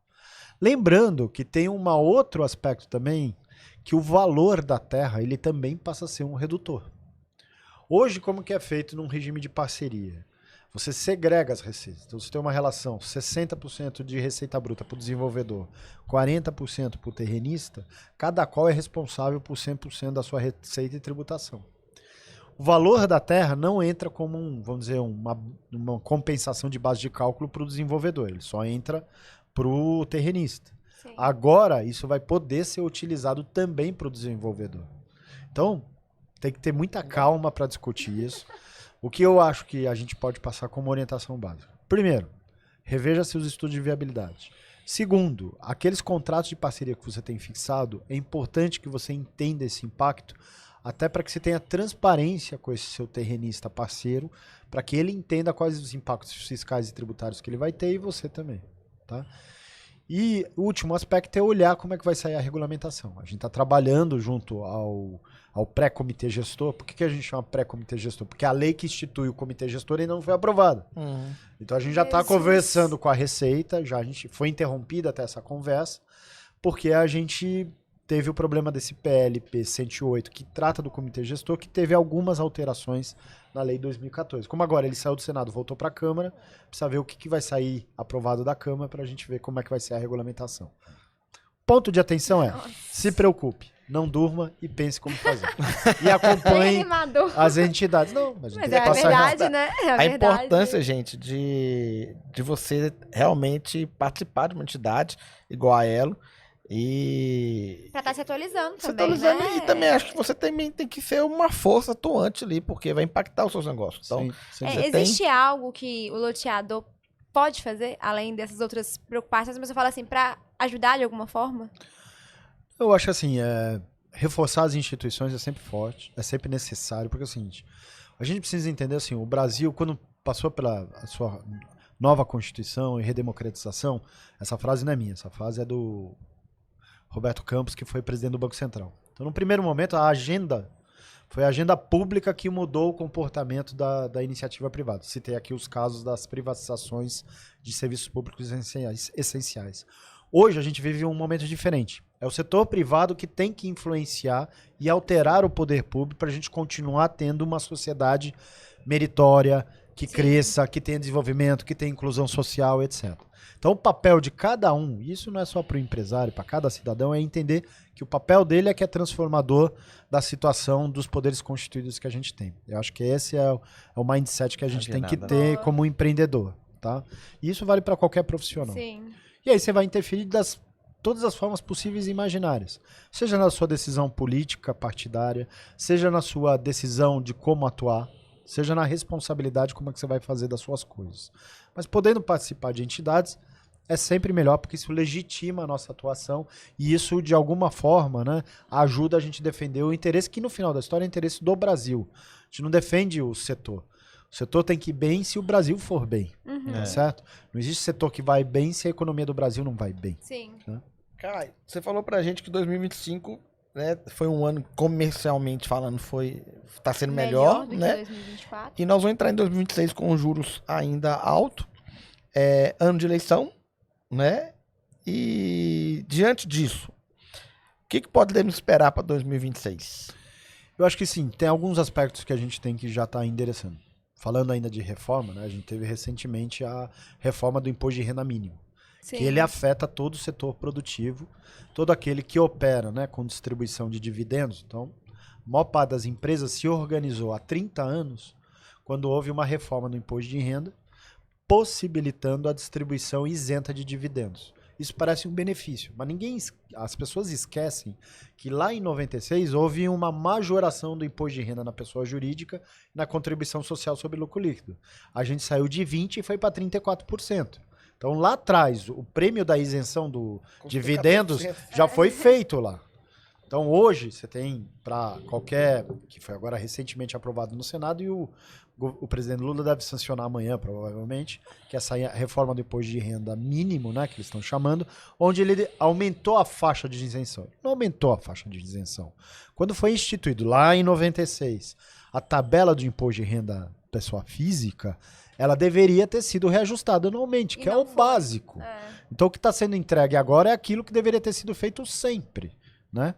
Lembrando que tem um outro aspecto também, que o valor da terra ele também passa a ser um redutor. Hoje, como que é feito num regime de parceria? Você segrega as receitas. Então, você tem uma relação 60% de receita bruta para o desenvolvedor, 40% para o terrenista, cada qual é responsável por 100% da sua receita e tributação. O valor da terra não entra como, vamos dizer, uma compensação de base de cálculo para o desenvolvedor, ele só entra para o terrenista. Sim. Agora, isso vai poder ser utilizado também para o desenvolvedor. Então, tem que ter muita calma para discutir isso. O que eu acho que a gente pode passar como orientação básica? Primeiro, reveja seus estudos de viabilidade. Segundo, aqueles contratos de parceria que você tem fixado, é importante que você entenda esse impacto, até para que você tenha transparência com esse seu terrenista parceiro, para que ele entenda quais os impactos fiscais e tributários que ele vai ter e você também. Tá? E o último aspecto é olhar como é que vai sair a regulamentação. A gente está trabalhando junto ao pré-comitê gestor. Por que a gente chama pré-comitê gestor? Porque a lei que institui o comitê gestor ainda não foi aprovada. Então a gente já está conversando com a Receita, a gente foi interrompida até essa conversa, porque a gente teve o problema desse PLP 108, que trata do comitê gestor, que teve algumas alterações na lei 2014. Como agora ele saiu do Senado, voltou para a Câmara, precisa ver o que vai sair aprovado da Câmara para a gente ver como é que vai ser a regulamentação. Ponto de atenção é, se preocupe, não durma e pense como fazer. E acompanhe as entidades. Não, mas é verdade, né? É a verdade. importância, gente, de você realmente participar de uma entidade igual a Elo. E Pra estar se atualizando se também, atualizando, né? e também acho que você também tem que ser uma força atuante ali, porque vai impactar os seus negócios. Então, você existe algo que o loteador pode fazer, além dessas outras preocupações, mas eu falo assim, pra ajudar de alguma forma? Eu acho assim, reforçar as instituições é sempre forte, é sempre necessário, porque é o seguinte, a gente precisa entender assim, o Brasil, quando passou pela sua nova Constituição e redemocratização, essa frase não é minha, essa frase é do Roberto Campos, que foi presidente do Banco Central. Então, no primeiro momento, foi a agenda pública que mudou o comportamento da iniciativa privada. Citei aqui os casos das privatizações de serviços públicos essenciais. Hoje, a gente vive um momento diferente. É o setor privado que tem que influenciar e alterar o poder público para a gente continuar tendo uma sociedade meritória, que cresça, que tenha desenvolvimento, que tenha inclusão social, etc. Então, o papel de cada um, isso não é só para o empresário, para cada cidadão, é entender que o papel dele é que é transformador da situação dos poderes constituídos que a gente tem. Eu acho que esse é o mindset que a gente tem que ter como empreendedor. Tá? E isso vale para qualquer profissional. Sim. E aí você vai interferir das todas as formas possíveis e imaginárias. Seja na sua decisão política, partidária, seja na sua decisão de como atuar, seja na responsabilidade como é que você vai fazer das suas coisas. Mas podendo participar de entidades é sempre melhor, porque isso legitima a nossa atuação e isso, de alguma forma, né, ajuda a gente a defender o interesse que, no final da história, é o interesse do Brasil. A gente não defende o setor. O setor tem que ir bem se o Brasil for bem, certo? Não existe setor que vai bem se a economia do Brasil não vai bem. Sim. Né? Cara, você falou pra gente que 2025, né, foi um ano, comercialmente falando, tá sendo melhor, do né? que 2024. E nós vamos entrar em 2026 com juros ainda alto, ano de eleição, né? E diante disso, o que podemos esperar para 2026? Eu acho que sim, tem alguns aspectos que a gente tem que já estar endereçando. Falando ainda de reforma, né, a gente teve recentemente a reforma do imposto de renda mínimo. Sim. Que ele afeta todo o setor produtivo, todo aquele que opera, né, com distribuição de dividendos. Então, a maior parte das empresas se organizou há 30 anos quando houve uma reforma no imposto de renda, possibilitando a distribuição isenta de dividendos. Isso parece um benefício, mas as pessoas esquecem que lá em 96 houve uma majoração do imposto de renda na pessoa jurídica e na contribuição social sobre lucro líquido. A gente saiu de 20% e foi para 34%. Então, lá atrás, o prêmio da isenção do dividendos já foi feito lá. Então, hoje, você tem para qualquer, que foi agora recentemente aprovado no Senado, e o presidente Lula deve sancionar amanhã, provavelmente, que é essa reforma do imposto de renda mínimo, né, que eles estão chamando, onde ele aumentou a faixa de isenção. Não aumentou a faixa de isenção. Quando foi instituído, lá em 96, a tabela do imposto de renda pessoa física, ela deveria ter sido reajustada anualmente, que é o básico. Então, o que está sendo entregue agora é aquilo que deveria ter sido feito sempre, né?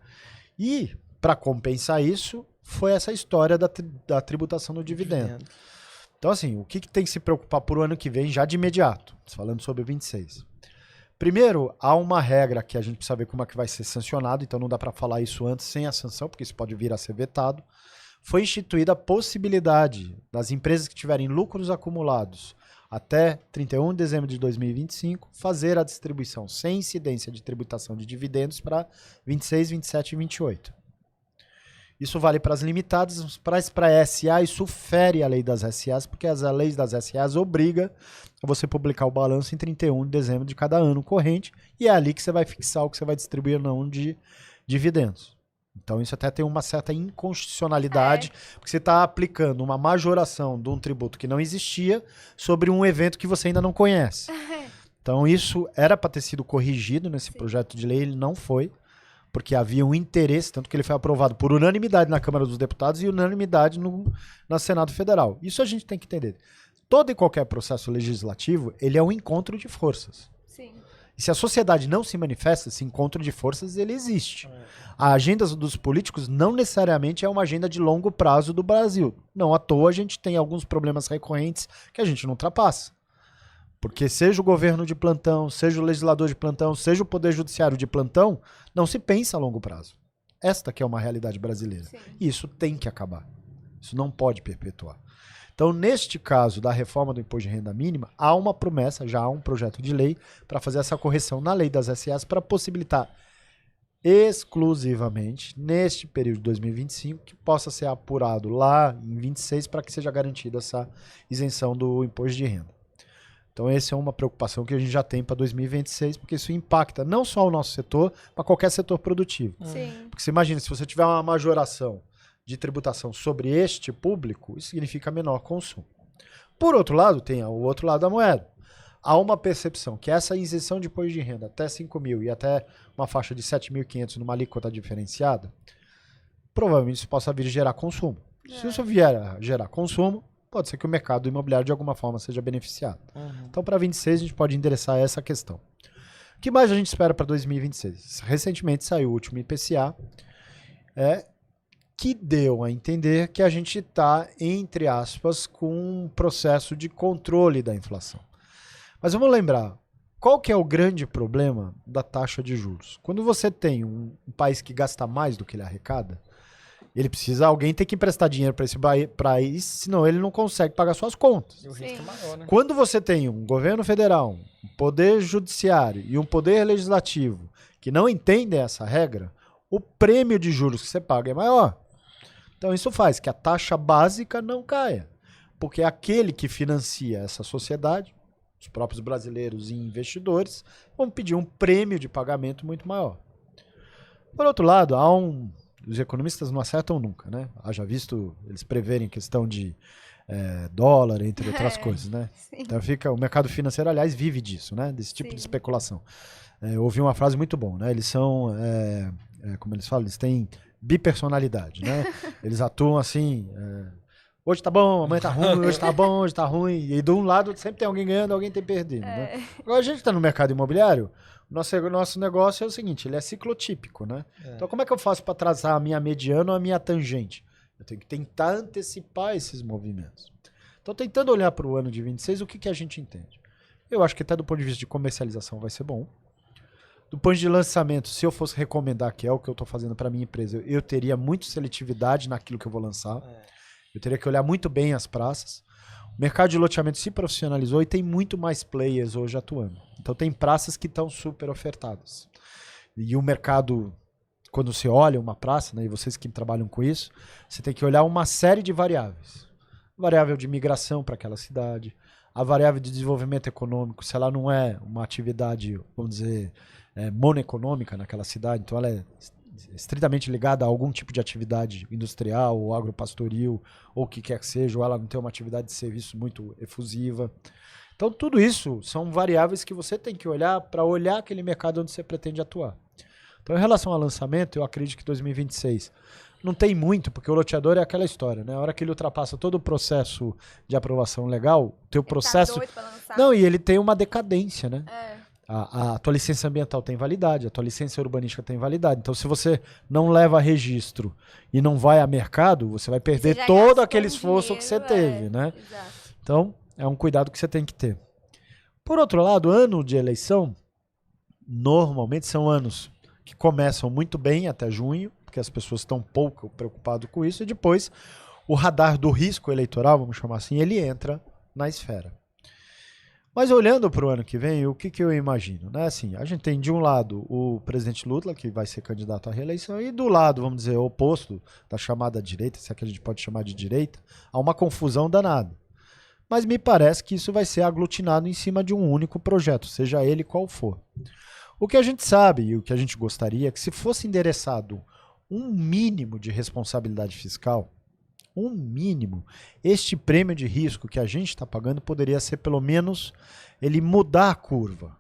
E, para compensar isso, foi essa história da tributação do dividendo. Então, assim, o que tem que se preocupar para o ano que vem, já de imediato, falando sobre o 26? Primeiro, há uma regra que a gente precisa ver como é que vai ser sancionado, então não dá para falar isso antes sem a sanção, porque isso pode vir a ser vetado. Foi instituída a possibilidade das empresas que tiverem lucros acumulados até 31 de dezembro de 2025 fazer a distribuição sem incidência de tributação de dividendos para 26, 27 e 28. Isso vale para as limitadas, para a SA, isso fere a lei das SAs, porque as leis das SAs obrigam a você publicar o balanço em 31 de dezembro de cada ano corrente, e é ali que você vai fixar o que você vai distribuir ou não de dividendos. Então isso até tem uma certa inconstitucionalidade, porque você está aplicando uma majoração de um tributo que não existia sobre um evento que você ainda não conhece. Então isso era para ter sido corrigido nesse projeto de lei, ele não foi, porque havia um interesse, tanto que ele foi aprovado por unanimidade na Câmara dos Deputados e unanimidade no Senado Federal. Isso a gente tem que entender. Todo e qualquer processo legislativo, ele é um encontro de forças. Sim. E se a sociedade não se manifesta, esse encontro de forças, ele existe. A agenda dos políticos não necessariamente é uma agenda de longo prazo do Brasil. Não à toa a gente tem alguns problemas recorrentes que a gente não ultrapassa. Porque seja o governo de plantão, seja o legislador de plantão, seja o poder judiciário de plantão, não se pensa a longo prazo. Esta que é uma realidade brasileira. Sim. E isso tem que acabar. Isso não pode perpetuar. Então, neste caso da reforma do imposto de renda mínima, há uma promessa, já há um projeto de lei para fazer essa correção na lei das SAs para possibilitar exclusivamente neste período de 2025 que possa ser apurado lá em 26 para que seja garantida essa isenção do imposto de renda. Então essa é uma preocupação que a gente já tem para 2026, porque isso impacta não só o nosso setor, mas qualquer setor produtivo. Sim. Porque você imagina, se você tiver uma majoração de tributação sobre este público, isso significa menor consumo. Por outro lado, tem o outro lado da moeda. Há uma percepção que essa isenção de imposto de renda até 5 mil e até uma faixa de 7.500 numa alíquota diferenciada, provavelmente isso possa vir a gerar consumo. Se isso vier a gerar consumo, pode ser que o mercado imobiliário de alguma forma seja beneficiado. Então, para 26, a gente pode endereçar essa questão. O que mais a gente espera para 2026? Recentemente saiu o último IPCA, que deu a entender que a gente está, entre aspas, com um processo de controle da inflação. Mas vamos lembrar, qual que é o grande problema da taxa de juros? Quando você tem um país que gasta mais do que ele arrecada, alguém tem que emprestar dinheiro para esse país, senão ele não consegue pagar suas contas. E o risco é maior, né? Quando você tem um governo federal, um poder judiciário e um poder legislativo que não entendem essa regra, o prêmio de juros que você paga é maior. Então isso faz que a taxa básica não caia, porque aquele que financia essa sociedade, os próprios brasileiros e investidores, vão pedir um prêmio de pagamento muito maior. Por outro lado, os economistas não acertam nunca, né? Haja visto eles preverem questão de dólar, entre outras coisas, né? Sim. Então o mercado financeiro, aliás, vive disso, né? Desse tipo de especulação. Eu ouvi uma frase muito boa, né? Eles são, como eles falam, eles têm bipersonalidade, né? Eles atuam assim, hoje tá bom, amanhã tá ruim, hoje tá bom, hoje tá ruim, e de um lado sempre tem alguém ganhando, alguém tem perdendo, né? Agora a gente tá no mercado imobiliário, nosso negócio é o seguinte, ele é ciclotípico, né? Então como é que eu faço para traçar a minha mediana ou a minha tangente? Eu tenho que tentar antecipar esses movimentos. Então tentando olhar para o ano de 26, o que a gente entende? Eu acho que até do ponto de vista de comercialização vai ser bom. Do ponto de lançamento, se eu fosse recomendar, que é o que eu estou fazendo para a minha empresa, eu teria muito seletividade naquilo que eu vou lançar. Eu teria que olhar muito bem as praças. O mercado de loteamento se profissionalizou e tem muito mais players hoje atuando. Então tem praças que estão super ofertadas. E o mercado, quando você olha uma praça, né, e vocês que trabalham com isso, você tem que olhar uma série de variáveis. Variável de migração para aquela cidade, a variável de desenvolvimento econômico, se ela não é uma atividade, vamos dizer, monoeconômica naquela cidade, então ela é estritamente ligada a algum tipo de atividade industrial ou agropastoril, ou o que quer que seja, ou ela não tem uma atividade de serviço muito efusiva. Então, tudo isso são variáveis que você tem que olhar para olhar aquele mercado onde você pretende atuar. Então, em relação ao lançamento, eu acredito que 2026 não tem muito, porque o loteador é aquela história, né? A hora que ele ultrapassa todo o processo de aprovação legal, o teu processo... Tá doido pra lançar. Não, e ele tem uma decadência, né? É. A tua licença ambiental tem validade, a tua licença urbanística tem validade. Então, se você não leva a registro e não vai a mercado, você vai perder Você já todo gastou aquele esforço que você teve, né? Exato. Então, é um cuidado que você tem que ter. Por outro lado, ano de eleição, normalmente são anos que começam muito bem até junho, porque as pessoas estão pouco preocupadas com isso, e depois o radar do risco eleitoral, vamos chamar assim, ele entra na esfera. Mas olhando para o ano que vem, o que eu imagino? Né? Assim, a gente tem de um lado o presidente Lula, que vai ser candidato à reeleição, e do lado, vamos dizer, oposto da chamada direita, se é que a gente pode chamar de direita, há uma confusão danada. Mas me parece que isso vai ser aglutinado em cima de um único projeto, seja ele qual for. O que a gente sabe e o que a gente gostaria é que se fosse endereçado um mínimo de responsabilidade fiscal, um mínimo, este prêmio de risco que a gente está pagando poderia ser pelo menos ele mudar a curva.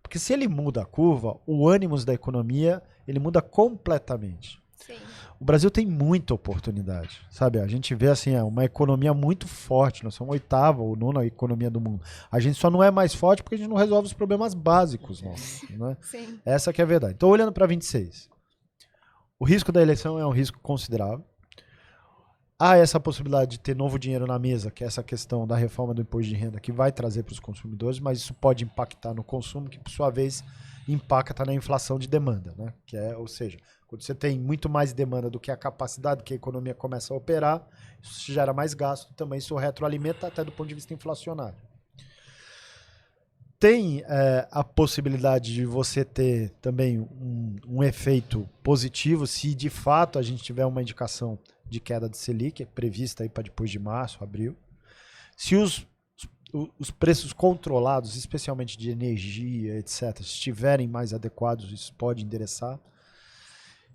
Porque se ele muda a curva, o ânimos da economia ele muda completamente. Sim. O Brasil tem muita oportunidade, sabe? A gente vê assim, uma economia muito forte, nós somos a 8ª ou 9ª economia do mundo. A gente só não é mais forte porque a gente não resolve os problemas básicos nossos, né? Sim. Essa que é a verdade. Então, olhando para 26, o risco da eleição é um risco considerável. Há essa possibilidade de ter novo dinheiro na mesa, que é essa questão da reforma do imposto de renda, que vai trazer para os consumidores, mas isso pode impactar no consumo, que por sua vez impacta na inflação de demanda, né? Que é, ou seja, quando você tem muito mais demanda do que a capacidade que a economia começa a operar, isso gera mais gasto, também isso retroalimenta até do ponto de vista inflacionário. Tem a possibilidade de você ter também um efeito positivo se de fato a gente tiver uma indicação de queda de Selic, prevista aí para depois de março, abril. Se os preços controlados, especialmente de energia, etc., estiverem mais adequados, isso pode endereçar.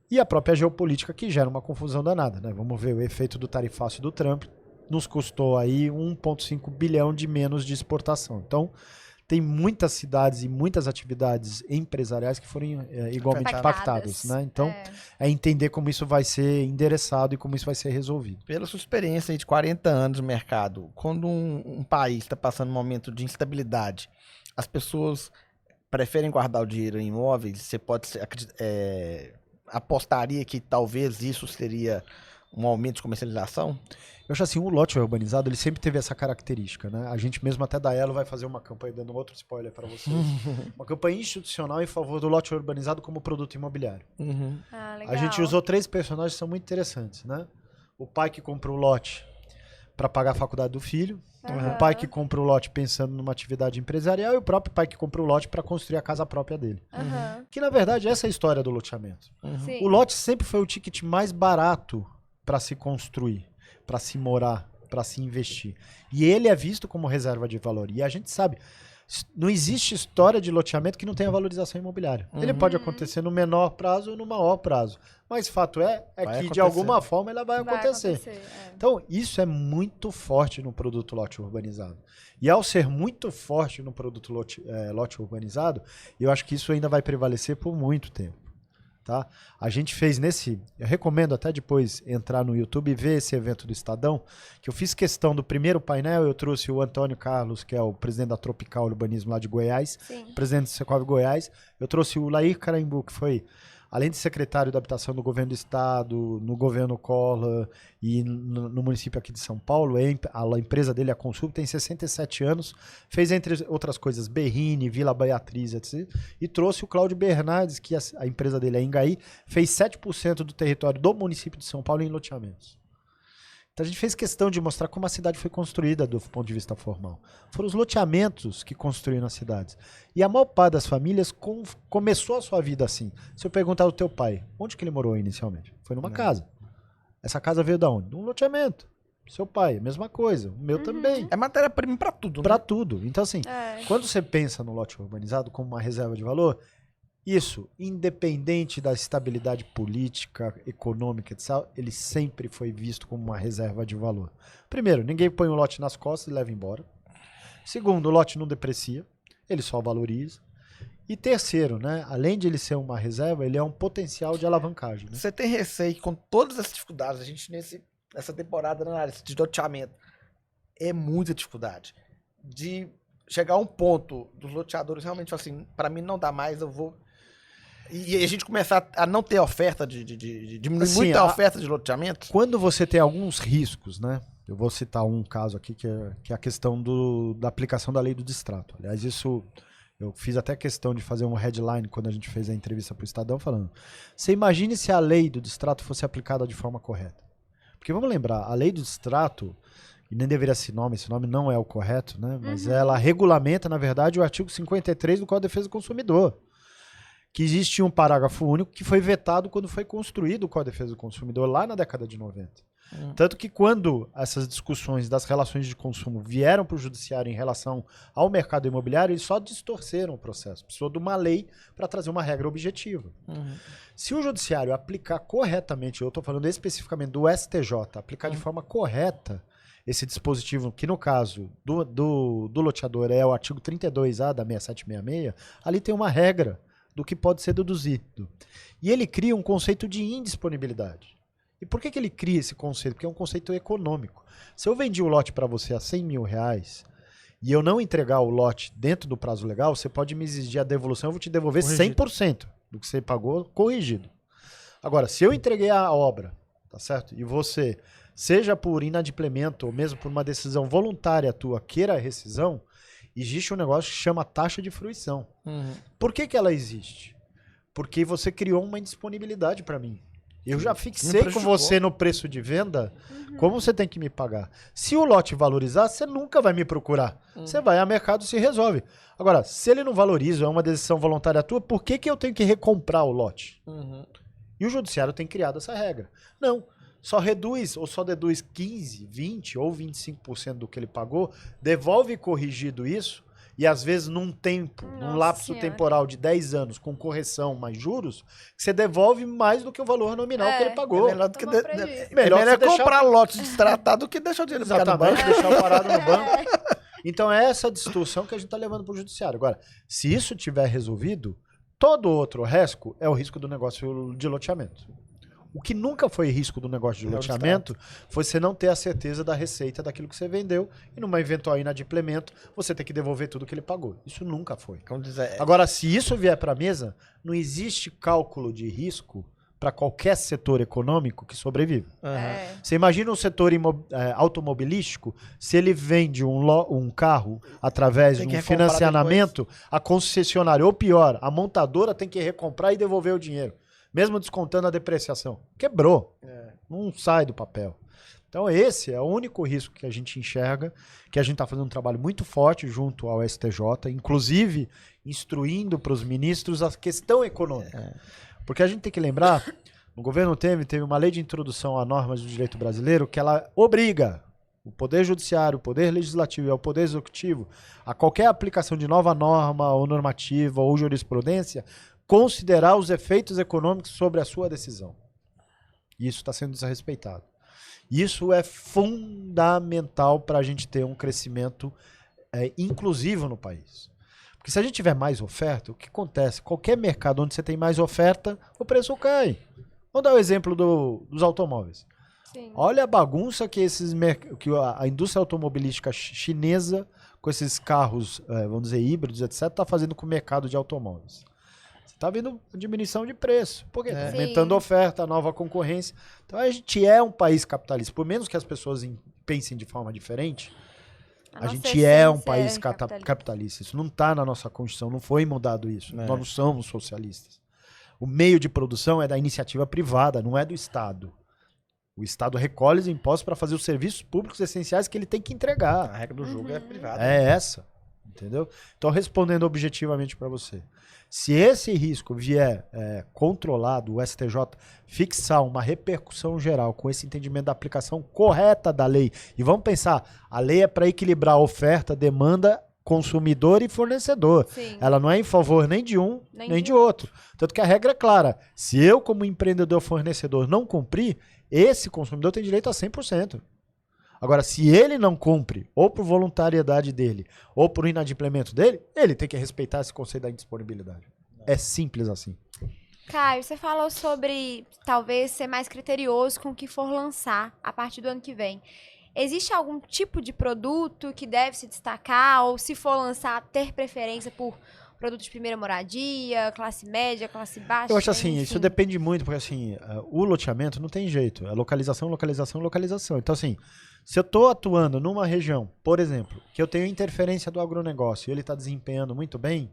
E a própria geopolítica, que gera uma confusão danada, né? Vamos ver o efeito do tarifaço do Trump, nos custou aí 1,5 bilhão de menos de exportação. Então, tem muitas cidades e muitas atividades empresariais que foram igualmente impactadas, né? Então, é entender como isso vai ser endereçado e como isso vai ser resolvido. Pela sua experiência aí de 40 anos no mercado, quando um país está passando um momento de instabilidade, as pessoas preferem guardar o dinheiro em imóveis? Você pode apostaria que talvez isso seria um aumento de comercialização? Eu acho assim, o lote urbanizado, ele sempre teve essa característica, né? A gente mesmo até da Elo vai fazer uma campanha, dando outro spoiler para vocês, uma campanha institucional em favor do lote urbanizado como produto imobiliário. Uhum. Ah, legal. A gente usou 3 personagens que são muito interessantes, né? O pai que comprou o lote para pagar a faculdade do filho, o pai que comprou o lote pensando numa atividade empresarial e o próprio pai que comprou o lote para construir a casa própria dele. Que, na verdade, essa é a história do loteamento. Sim. O lote sempre foi o ticket mais barato para se construir, para se morar, para se investir. E ele é visto como reserva de valor. E a gente sabe, não existe história de loteamento que não tenha valorização imobiliária. Ele pode acontecer no menor prazo ou no maior prazo. Mas fato é que acontecer. De alguma forma ela vai acontecer. É. Então, isso é muito forte no produto lote urbanizado. E ao ser muito forte no produto lote urbanizado, eu acho que isso ainda vai prevalecer por muito tempo. Tá? A gente fez eu recomendo até depois entrar no YouTube e ver esse evento do Estadão, que eu fiz questão do primeiro painel, eu trouxe o Antônio Carlos, que é o presidente da Tropical Urbanismo lá de Goiás, presidente do Secov Goiás, eu trouxe o Lair Carambu, que foi, além de secretário da habitação do governo do estado, no governo Collor e no município aqui de São Paulo, a empresa dele, a Consul, tem 67 anos, fez entre outras coisas Berrini, Vila Beatriz, etc. E trouxe o Cláudio Bernardes, que a empresa dele é Engaí, fez 7% do território do município de São Paulo em loteamentos. Então a gente fez questão de mostrar como a cidade foi construída do ponto de vista formal. Foram os loteamentos que construíram as cidades. E a maior parte das famílias começou a sua vida assim. Se eu perguntar ao teu pai, onde que ele morou inicialmente? Foi numa casa. Essa casa veio de onde? De um loteamento. Seu pai, mesma coisa. O meu também. É matéria-prima pra tudo, Pra né? tudo. Então, assim, quando você pensa no lote urbanizado como uma reserva de valor, isso, independente da estabilidade política, econômica, etc., ele sempre foi visto como uma reserva de valor. Primeiro, ninguém põe o lote nas costas e leva embora. Segundo, o lote não deprecia, ele só valoriza. E terceiro, né, além de ele ser uma reserva, ele é um potencial de alavancagem. Né? Você tem receio que com todas essas dificuldades, a gente nessa temporada na área de loteamento, é muita dificuldade. De chegar a um ponto dos loteadores realmente falar assim, pra mim não dá mais, eu vou... E a gente começar a não ter oferta, de diminuir Assim, muito a oferta de loteamento. Quando você tem alguns riscos, né? Eu vou citar um caso aqui que é a questão da aplicação da lei do distrato. Aliás, isso eu fiz até questão de fazer um headline quando a gente fez a entrevista para o Estadão falando. Você imagine se a lei do distrato fosse aplicada de forma correta. Porque vamos lembrar, a lei do distrato, e nem deveria esse nome não é o correto, né? Mas ela regulamenta, na verdade, o artigo 53 do Código de Defesa do Consumidor. Que existe um parágrafo único que foi vetado quando foi construído o Código de Defesa do Consumidor lá na década de 90. Tanto que quando essas discussões das relações de consumo vieram para o judiciário em relação ao mercado imobiliário, eles só distorceram o processo. Precisou de uma lei para trazer uma regra objetiva. Se o judiciário aplicar corretamente, eu estou falando especificamente do STJ, aplicar de forma correta esse dispositivo, que no caso do loteador é o artigo 32A da 6766, ali tem uma regra do que pode ser deduzido. E ele cria um conceito de indisponibilidade. E por que ele cria esse conceito? Porque é um conceito econômico. Se eu vendi o lote para você a R$100 mil e eu não entregar o lote dentro do prazo legal, você pode me exigir a devolução, eu vou te devolver corrigido. 100% do que você pagou corrigido. Agora, se eu entreguei a obra, tá certo? E você, seja por inadimplemento ou mesmo por uma decisão voluntária tua, queira a rescisão, existe um negócio que chama taxa de fruição. Por que ela existe? Porque você criou uma indisponibilidade para mim. Eu já fixei com você no preço de venda como você tem que me pagar. Se o lote valorizar, você nunca vai me procurar. Você vai ao mercado e se resolve. Agora, se ele não valoriza, é uma decisão voluntária tua, por que eu tenho que recomprar o lote? E o judiciário tem criado essa regra. Não. Só reduz ou só deduz 15%, 20% ou 25% do que ele pagou, devolve corrigido isso, e às vezes num tempo, num lapso temporal de 10 anos, com correção mais juros, você devolve mais do que o valor nominal que ele pagou. É melhor do que melhor comprar lote destratado do que deixar o dinheiro ficar no banco. Deixar parado no banco. Então é essa distorção que a gente está levando para o judiciário. Agora, se isso tiver resolvido, todo outro risco é o risco do negócio de loteamento. O que nunca foi risco do negócio de loteamento foi você não ter a certeza da receita daquilo que você vendeu e numa eventual inadimplemento você ter que devolver tudo que ele pagou. Isso nunca foi. Agora, se isso vier para a mesa, não existe cálculo de risco para qualquer setor econômico que sobrevive. Você imagina um setor automobilístico, se ele vende um carro através de um financiamento, a concessionária, ou pior, a montadora tem que recomprar e devolver o dinheiro. Mesmo descontando a depreciação. Quebrou. Não sai do papel. Então esse é o único risco que a gente enxerga, que a gente está fazendo um trabalho muito forte junto ao STJ, inclusive instruindo para os ministros a questão econômica. Porque a gente tem que lembrar, no governo teve uma lei de introdução a normas do direito brasileiro que ela obriga o Poder Judiciário, o Poder Legislativo e o Poder Executivo a qualquer aplicação de nova norma ou normativa ou jurisprudência considerar os efeitos econômicos sobre a sua decisão. E isso está sendo desrespeitado. Isso é fundamental para a gente ter um crescimento inclusivo no país. Porque se a gente tiver mais oferta, o que acontece? Qualquer mercado onde você tem mais oferta, o preço cai. Vamos dar o exemplo dos automóveis. Sim. Olha a bagunça que a indústria automobilística chinesa, com esses carros, vamos dizer, híbridos, etc., está fazendo com o mercado de automóveis. Está vendo a diminuição de preço. Por quê? Tá aumentando a oferta, a nova concorrência. Então a gente é um país capitalista. Por menos que as pessoas pensem de forma diferente, a gente é um país capitalista. Isso não está na nossa Constituição, não foi mudado isso. Nós não somos socialistas. O meio de produção é da iniciativa privada, não é do Estado. O Estado recolhe os impostos para fazer os serviços públicos essenciais que ele tem que entregar. A regra do jogo é privada. É essa. entendeu? Então, respondendo objetivamente para você, se esse risco vier controlado, o STJ fixar uma repercussão geral com esse entendimento da aplicação correta da lei, e vamos pensar, a lei é para equilibrar a oferta, demanda, consumidor e fornecedor. Sim. Ela não é em favor nem de um, nem de outro. Tanto que a regra é clara. Se eu, como empreendedor fornecedor, não cumprir, esse consumidor tem direito a 100%. Agora, se ele não cumpre, ou por voluntariedade dele, ou por inadimplemento dele, ele tem que respeitar esse conceito da indisponibilidade. É simples assim. Caio, você falou sobre talvez ser mais criterioso com o que for lançar a partir do ano que vem. Existe algum tipo de produto que deve se destacar, ou se for lançar, ter preferência por produtos de primeira moradia, classe média, classe baixa? Eu acho assim, enfim. isso depende muito, porque assim, o loteamento não tem jeito. É localização, localização, localização. Então assim, se eu estou atuando numa região, por exemplo, que eu tenho interferência do agronegócio e ele está desempenhando muito bem,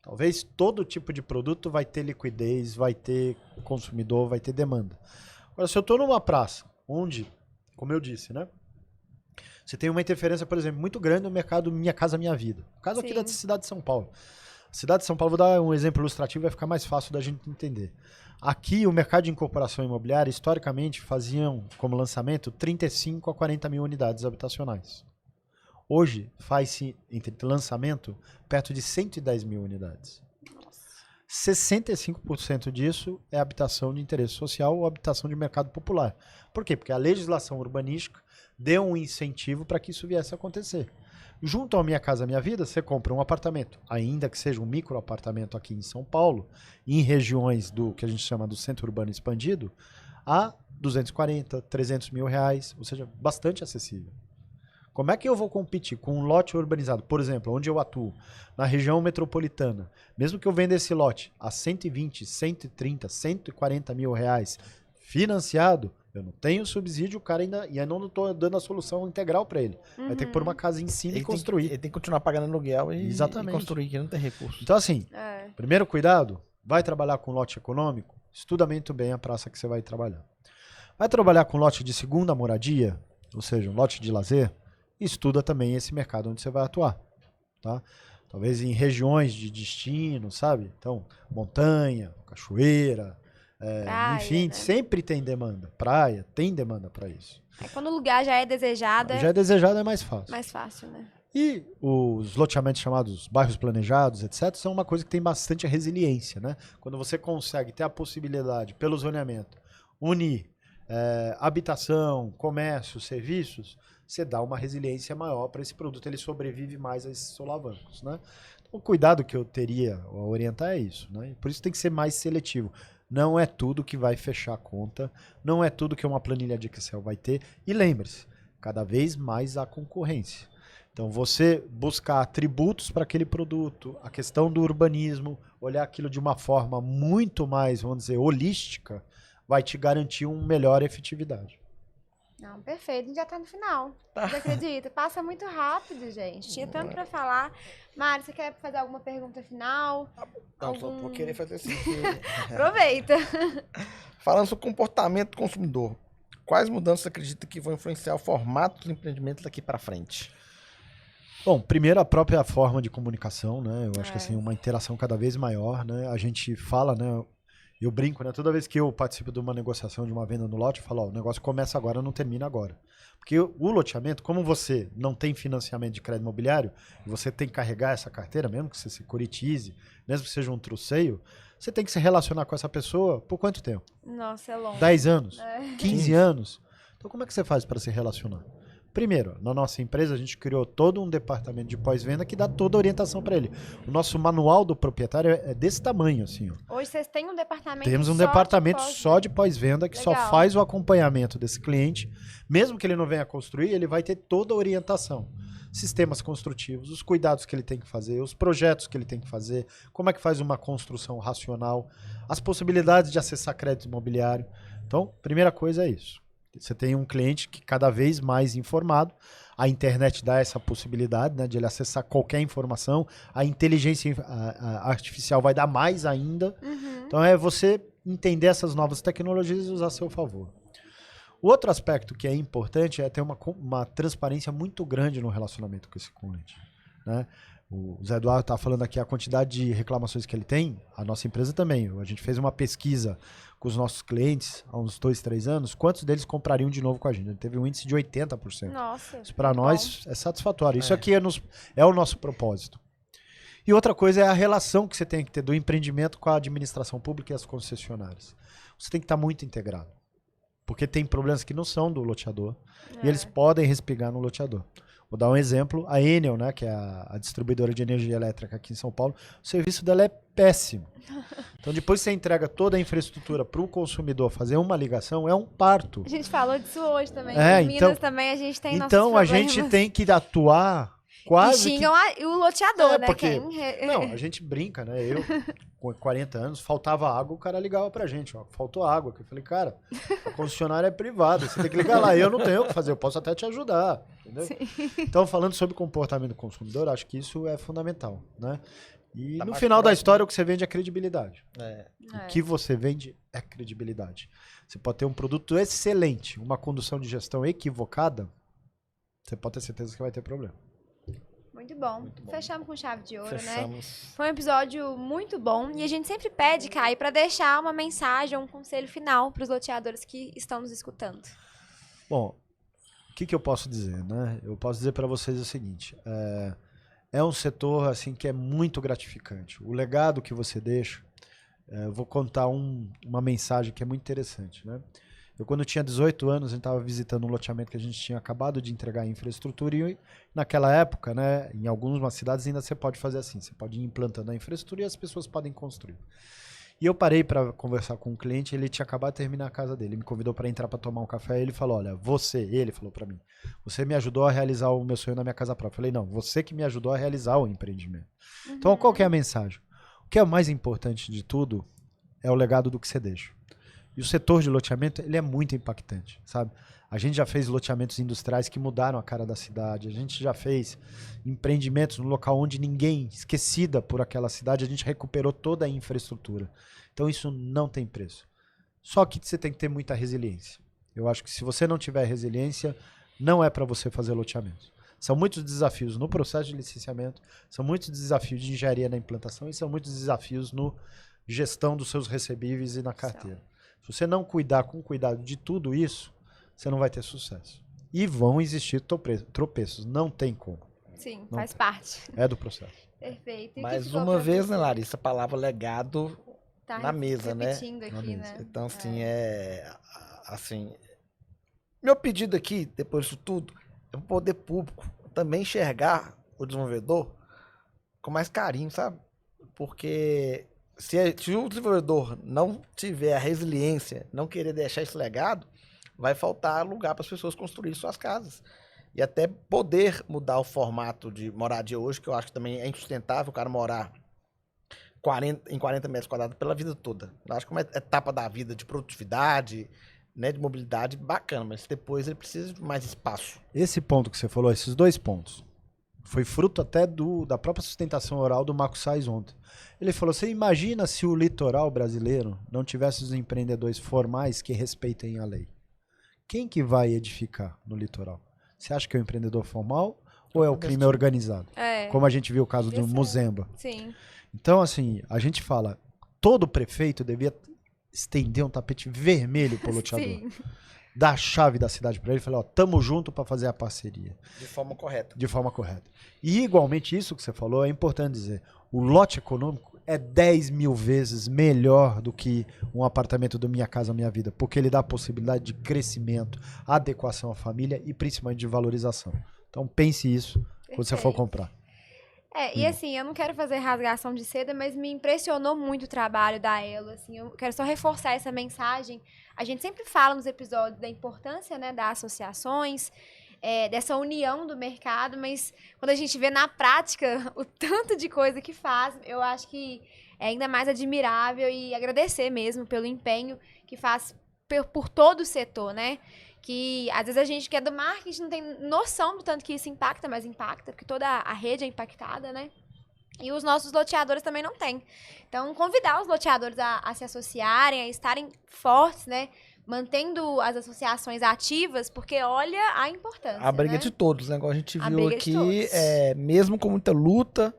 talvez todo tipo de produto vai ter liquidez, vai ter consumidor, vai ter demanda. Agora, se eu estou numa praça onde, como eu disse, né? Você tem uma interferência, por exemplo, muito grande no mercado Minha Casa Minha Vida. No caso aqui da cidade de São Paulo. A cidade de São Paulo, vou dar um exemplo ilustrativo, vai ficar mais fácil da gente entender. Aqui, o mercado de incorporação imobiliária, historicamente, faziam como lançamento 35 a 40 mil unidades habitacionais. Hoje, faz-se, entre lançamento, perto de 110 mil unidades. 65% disso é habitação de interesse social ou habitação de mercado popular. Por quê? Porque a legislação urbanística deu um incentivo para que isso viesse a acontecer. Junto ao Minha Casa Minha Vida, você compra um apartamento, ainda que seja um microapartamento aqui em São Paulo, em regiões do que a gente chama do centro urbano expandido, a 240, 300 mil reais, ou seja, bastante acessível. Como é que eu vou competir com um lote urbanizado, por exemplo, onde eu atuo, na região metropolitana, mesmo que eu venda esse lote a 120, 130, 140 mil reais financiado, eu não tenho subsídio, o cara ainda, e eu não estou dando a solução integral para ele. Vai ter que pôr uma casa em cima e construir. Ele tem que continuar pagando aluguel e Exatamente. construir, que não tem recurso. Então assim, primeiro cuidado, vai trabalhar com lote econômico, estuda muito bem a praça que você vai trabalhar. Vai trabalhar com lote de segunda moradia, ou seja, um lote de lazer, estuda também esse mercado onde você vai atuar, tá? Talvez em regiões de destino, sabe? Então, montanha, cachoeira, praia, enfim, né? Sempre tem demanda. Praia, tem demanda para isso. Quando o lugar já é desejado, Já é desejado, é mais fácil. mais fácil, né? E os loteamentos chamados bairros planejados, etc., são uma coisa que tem bastante resiliência, né? Quando você consegue ter a possibilidade, pelo zoneamento, unir habitação, comércio, serviços, você dá uma resiliência maior para esse produto, ele sobrevive mais a esses solavancos, né? Então, o cuidado que eu teria a orientar é isso, né? Por isso tem que ser mais seletivo. Não é tudo que vai fechar a conta, não é tudo que uma planilha de Excel vai ter. E lembre-se, cada vez mais há concorrência. Então, você buscar atributos para aquele produto, a questão do urbanismo, olhar aquilo de uma forma muito mais, vamos dizer, holística, vai te garantir uma melhor efetividade. Não, perfeito. A gente já tá no final. Você acredita? Passa muito rápido, gente. Tinha tanto pra falar. Mário, você quer fazer alguma pergunta final? Não, só vou querer fazer assim. Aproveita. Falando sobre comportamento do consumidor, quais mudanças você acredita que vão influenciar o formato dos empreendimentos daqui para frente? Bom, primeiro a própria forma de comunicação, né? Eu acho que assim, uma interação cada vez maior, né? A gente fala, né? Eu brinco, né? Toda vez que eu participo de uma negociação, de uma venda no lote, eu falo, ó, o negócio começa agora, não termina agora. Porque o loteamento, como você não tem financiamento de crédito imobiliário, e você tem que carregar essa carteira, mesmo que você se curitize, mesmo que seja um truceio, você tem que se relacionar com essa pessoa por quanto tempo? Nossa, é longo. 10 anos? 15 anos? Então como é que você faz para se relacionar? Primeiro, na nossa empresa a gente criou todo um departamento de pós-venda que dá toda a orientação para ele. O nosso manual do proprietário é desse tamanho, assim, ó. Hoje vocês têm um departamento Temos um só departamento de só de pós-venda que só Legal. faz o acompanhamento desse cliente. Mesmo que ele não venha construir, ele vai ter toda a orientação. Sistemas construtivos, os cuidados que ele tem que fazer, os projetos que ele tem que fazer, como é que faz uma construção racional, as possibilidades de acessar crédito imobiliário. Então, primeira coisa é isso. Você tem um cliente que cada vez mais informado, a internet dá essa possibilidade, né, de ele acessar qualquer informação, a inteligência artificial vai dar mais ainda. Então é você entender essas novas tecnologias e usar a seu favor. O outro aspecto que é importante é ter uma transparência muito grande no relacionamento com esse cliente. né? O Zé Eduardo está falando aqui a quantidade de reclamações que ele tem, a nossa empresa também. A gente fez uma pesquisa com os nossos clientes há uns 2, 3 anos, quantos deles comprariam de novo com a gente? A gente teve um índice de 80%. Nossa. Isso para nós é satisfatório. Isso É. aqui é o nosso propósito. E outra coisa é a relação que você tem que ter do empreendimento com a administração pública e as concessionárias. Você tem que estar muito integrado. Porque tem problemas que não são do loteador e eles podem respingar no loteador. Vou dar um exemplo, a Enel, né, que é a distribuidora de energia elétrica aqui em São Paulo, o serviço dela é péssimo. Então depois você entrega toda a infraestrutura para o consumidor fazer uma ligação, é um parto. A gente falou disso hoje também. É, Em Minas também a gente tem nossos Então a problemas. gente tem que atuar quase E xingam o loteador, É, né? porque- Não, a gente brinca, né? Eu, com 40 anos, faltava água, o cara ligava pra gente, ó, faltou água. Eu falei, cara, a concessionária é privada, você tem que ligar lá. Eu não tenho o que fazer, eu posso até te ajudar, entendeu? Então, falando sobre comportamento do consumidor, acho que isso é fundamental, né? E Tá no mais final da próximo. história, o que você vende é credibilidade. É. O que você vende é credibilidade. Você pode ter um produto excelente, uma condução de gestão equivocada, você pode ter certeza que vai ter problema. Muito bom. Muito bom. Fechamos com chave de ouro, né? Fechamos. Foi um episódio muito bom e a gente sempre pede, Caio, para deixar uma mensagem, um conselho final para os loteadores que estão nos escutando. Bom, o que eu posso dizer, né? Eu posso dizer para vocês o seguinte, é um setor assim que é muito gratificante. O legado que você deixa, eu vou contar uma mensagem que é muito interessante, né? Eu, quando tinha 18 anos, a gente estava visitando um loteamento que a gente tinha acabado de entregar em infraestrutura e naquela época, né, em algumas cidades ainda você pode fazer assim, você pode ir implantando a infraestrutura e as pessoas podem construir. E eu parei para conversar com um cliente, ele tinha acabado de terminar a casa dele, me convidou para entrar para tomar um café e ele falou, olha, ele falou para mim, você me ajudou a realizar o meu sonho na minha casa própria. Eu falei, não, você que me ajudou a realizar o empreendimento. Então, qual que é a mensagem? O que é o mais importante de tudo é o legado do que você deixa. E o setor de loteamento, ele é muito impactante, sabe? A gente já fez loteamentos industriais que mudaram a cara da cidade, a gente já fez empreendimentos no local onde ninguém, esquecida por aquela cidade, a gente recuperou toda a infraestrutura. Então isso não tem preço. Só que você tem que ter muita resiliência. Eu acho que se você não tiver resiliência, não é para você fazer loteamentos. São muitos desafios no processo de licenciamento, são muitos desafios de engenharia na implantação e são muitos desafios no gestão dos seus recebíveis e na carteira. Se você não cuidar com cuidado de tudo isso, você não vai ter sucesso. E vão existir tropeços. Não tem como. Sim, Não faz tem. parte. É do processo. Perfeito. E o que Mais ficou uma pra vez, você? né, Larissa? A palavra legado Tá na mesa, né? repetindo aqui, Na mesa. né? Então, assim, assim, meu pedido aqui, depois disso tudo, é o poder público também enxergar o desenvolvedor com mais carinho, sabe? Porque se o desenvolvedor não tiver a resiliência, não querer deixar esse legado, vai faltar lugar para as pessoas construírem suas casas. E até poder mudar o formato de moradia hoje, que eu acho que também é insustentável o cara morar em 40 metros quadrados pela vida toda. Eu acho que é uma etapa da vida de produtividade, né, de mobilidade, bacana, mas depois ele precisa de mais espaço. Esse ponto que você falou, esses dois pontos, foi fruto até da própria sustentação oral do Marco Sais ontem. Ele falou, você imagina se o litoral brasileiro não tivesse os empreendedores formais que respeitem a lei? Quem que vai edificar no litoral? Você acha que é o empreendedor formal ou é o crime organizado? É, Como a gente viu o caso do Desse- Muzemba. sim. Então, assim, a gente fala, todo prefeito devia estender um tapete vermelho pro loteador. Sim. Dar a chave da cidade para ele e falar, ó, tamo junto para fazer a parceria De forma correta. de forma correta. E igualmente isso que você falou, é importante dizer, o lote econômico é 10 mil vezes melhor do que um apartamento do Minha Casa Minha Vida, porque ele dá a possibilidade de crescimento, adequação à família e principalmente de valorização. Então pense isso quando você for Perfeito. comprar. E assim, eu não quero fazer rasgação de seda, mas me impressionou muito o trabalho da Elo, assim, eu quero só reforçar essa mensagem. A gente sempre fala nos episódios da importância, né, das associações, dessa união do mercado, mas quando a gente vê na prática o tanto de coisa que faz, eu acho que é ainda mais admirável e agradecer mesmo pelo empenho que faz por todo o setor, né? Que às vezes a gente que é do marketing não tem noção do tanto que isso impacta, mas impacta, porque toda a rede é impactada, né? E os nossos loteadores também não têm. Então, convidar os loteadores a se associarem, a estarem fortes, né? mantendo as associações ativas, porque olha a importância, A briga né? de todos, né? Igual a gente A viu briga de aqui, todos. mesmo com muita luta,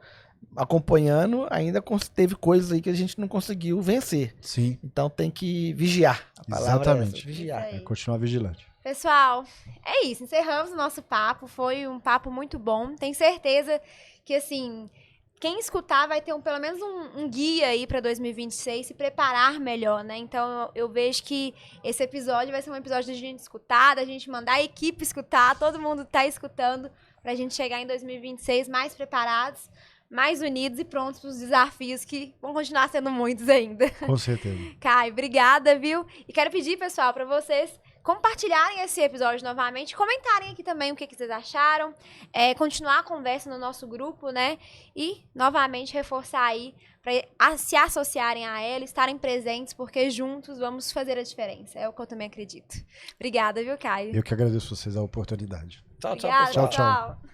acompanhando, ainda teve coisas aí que a gente não conseguiu vencer. Sim, Então tem que vigiar. A palavra é essa, exatamente. vigiar. Isso aí. Continuar vigilante. Pessoal, é isso. Encerramos o nosso papo. Foi um papo muito bom. Tenho certeza que, assim, quem escutar vai ter pelo menos um guia aí para 2026, se preparar melhor, né? Então, eu vejo que esse episódio vai ser um episódio da gente escutar, da gente mandar a equipe escutar, todo mundo tá escutando, pra gente chegar em 2026 mais preparados, mais unidos e prontos para os desafios que vão continuar sendo muitos ainda. Com certeza. Caio, obrigada, viu? E quero pedir, pessoal, para vocês compartilharem esse episódio novamente, comentarem aqui também o que vocês acharam, continuar a conversa no nosso grupo, né? E, novamente, reforçar aí para se associarem a ela, estarem presentes, porque juntos vamos fazer a diferença. É o que eu também acredito. Obrigada, viu, Caio? Eu que agradeço vocês a oportunidade. Tchau, tchau, Obrigada, pessoal. Tchau, tchau. pessoal.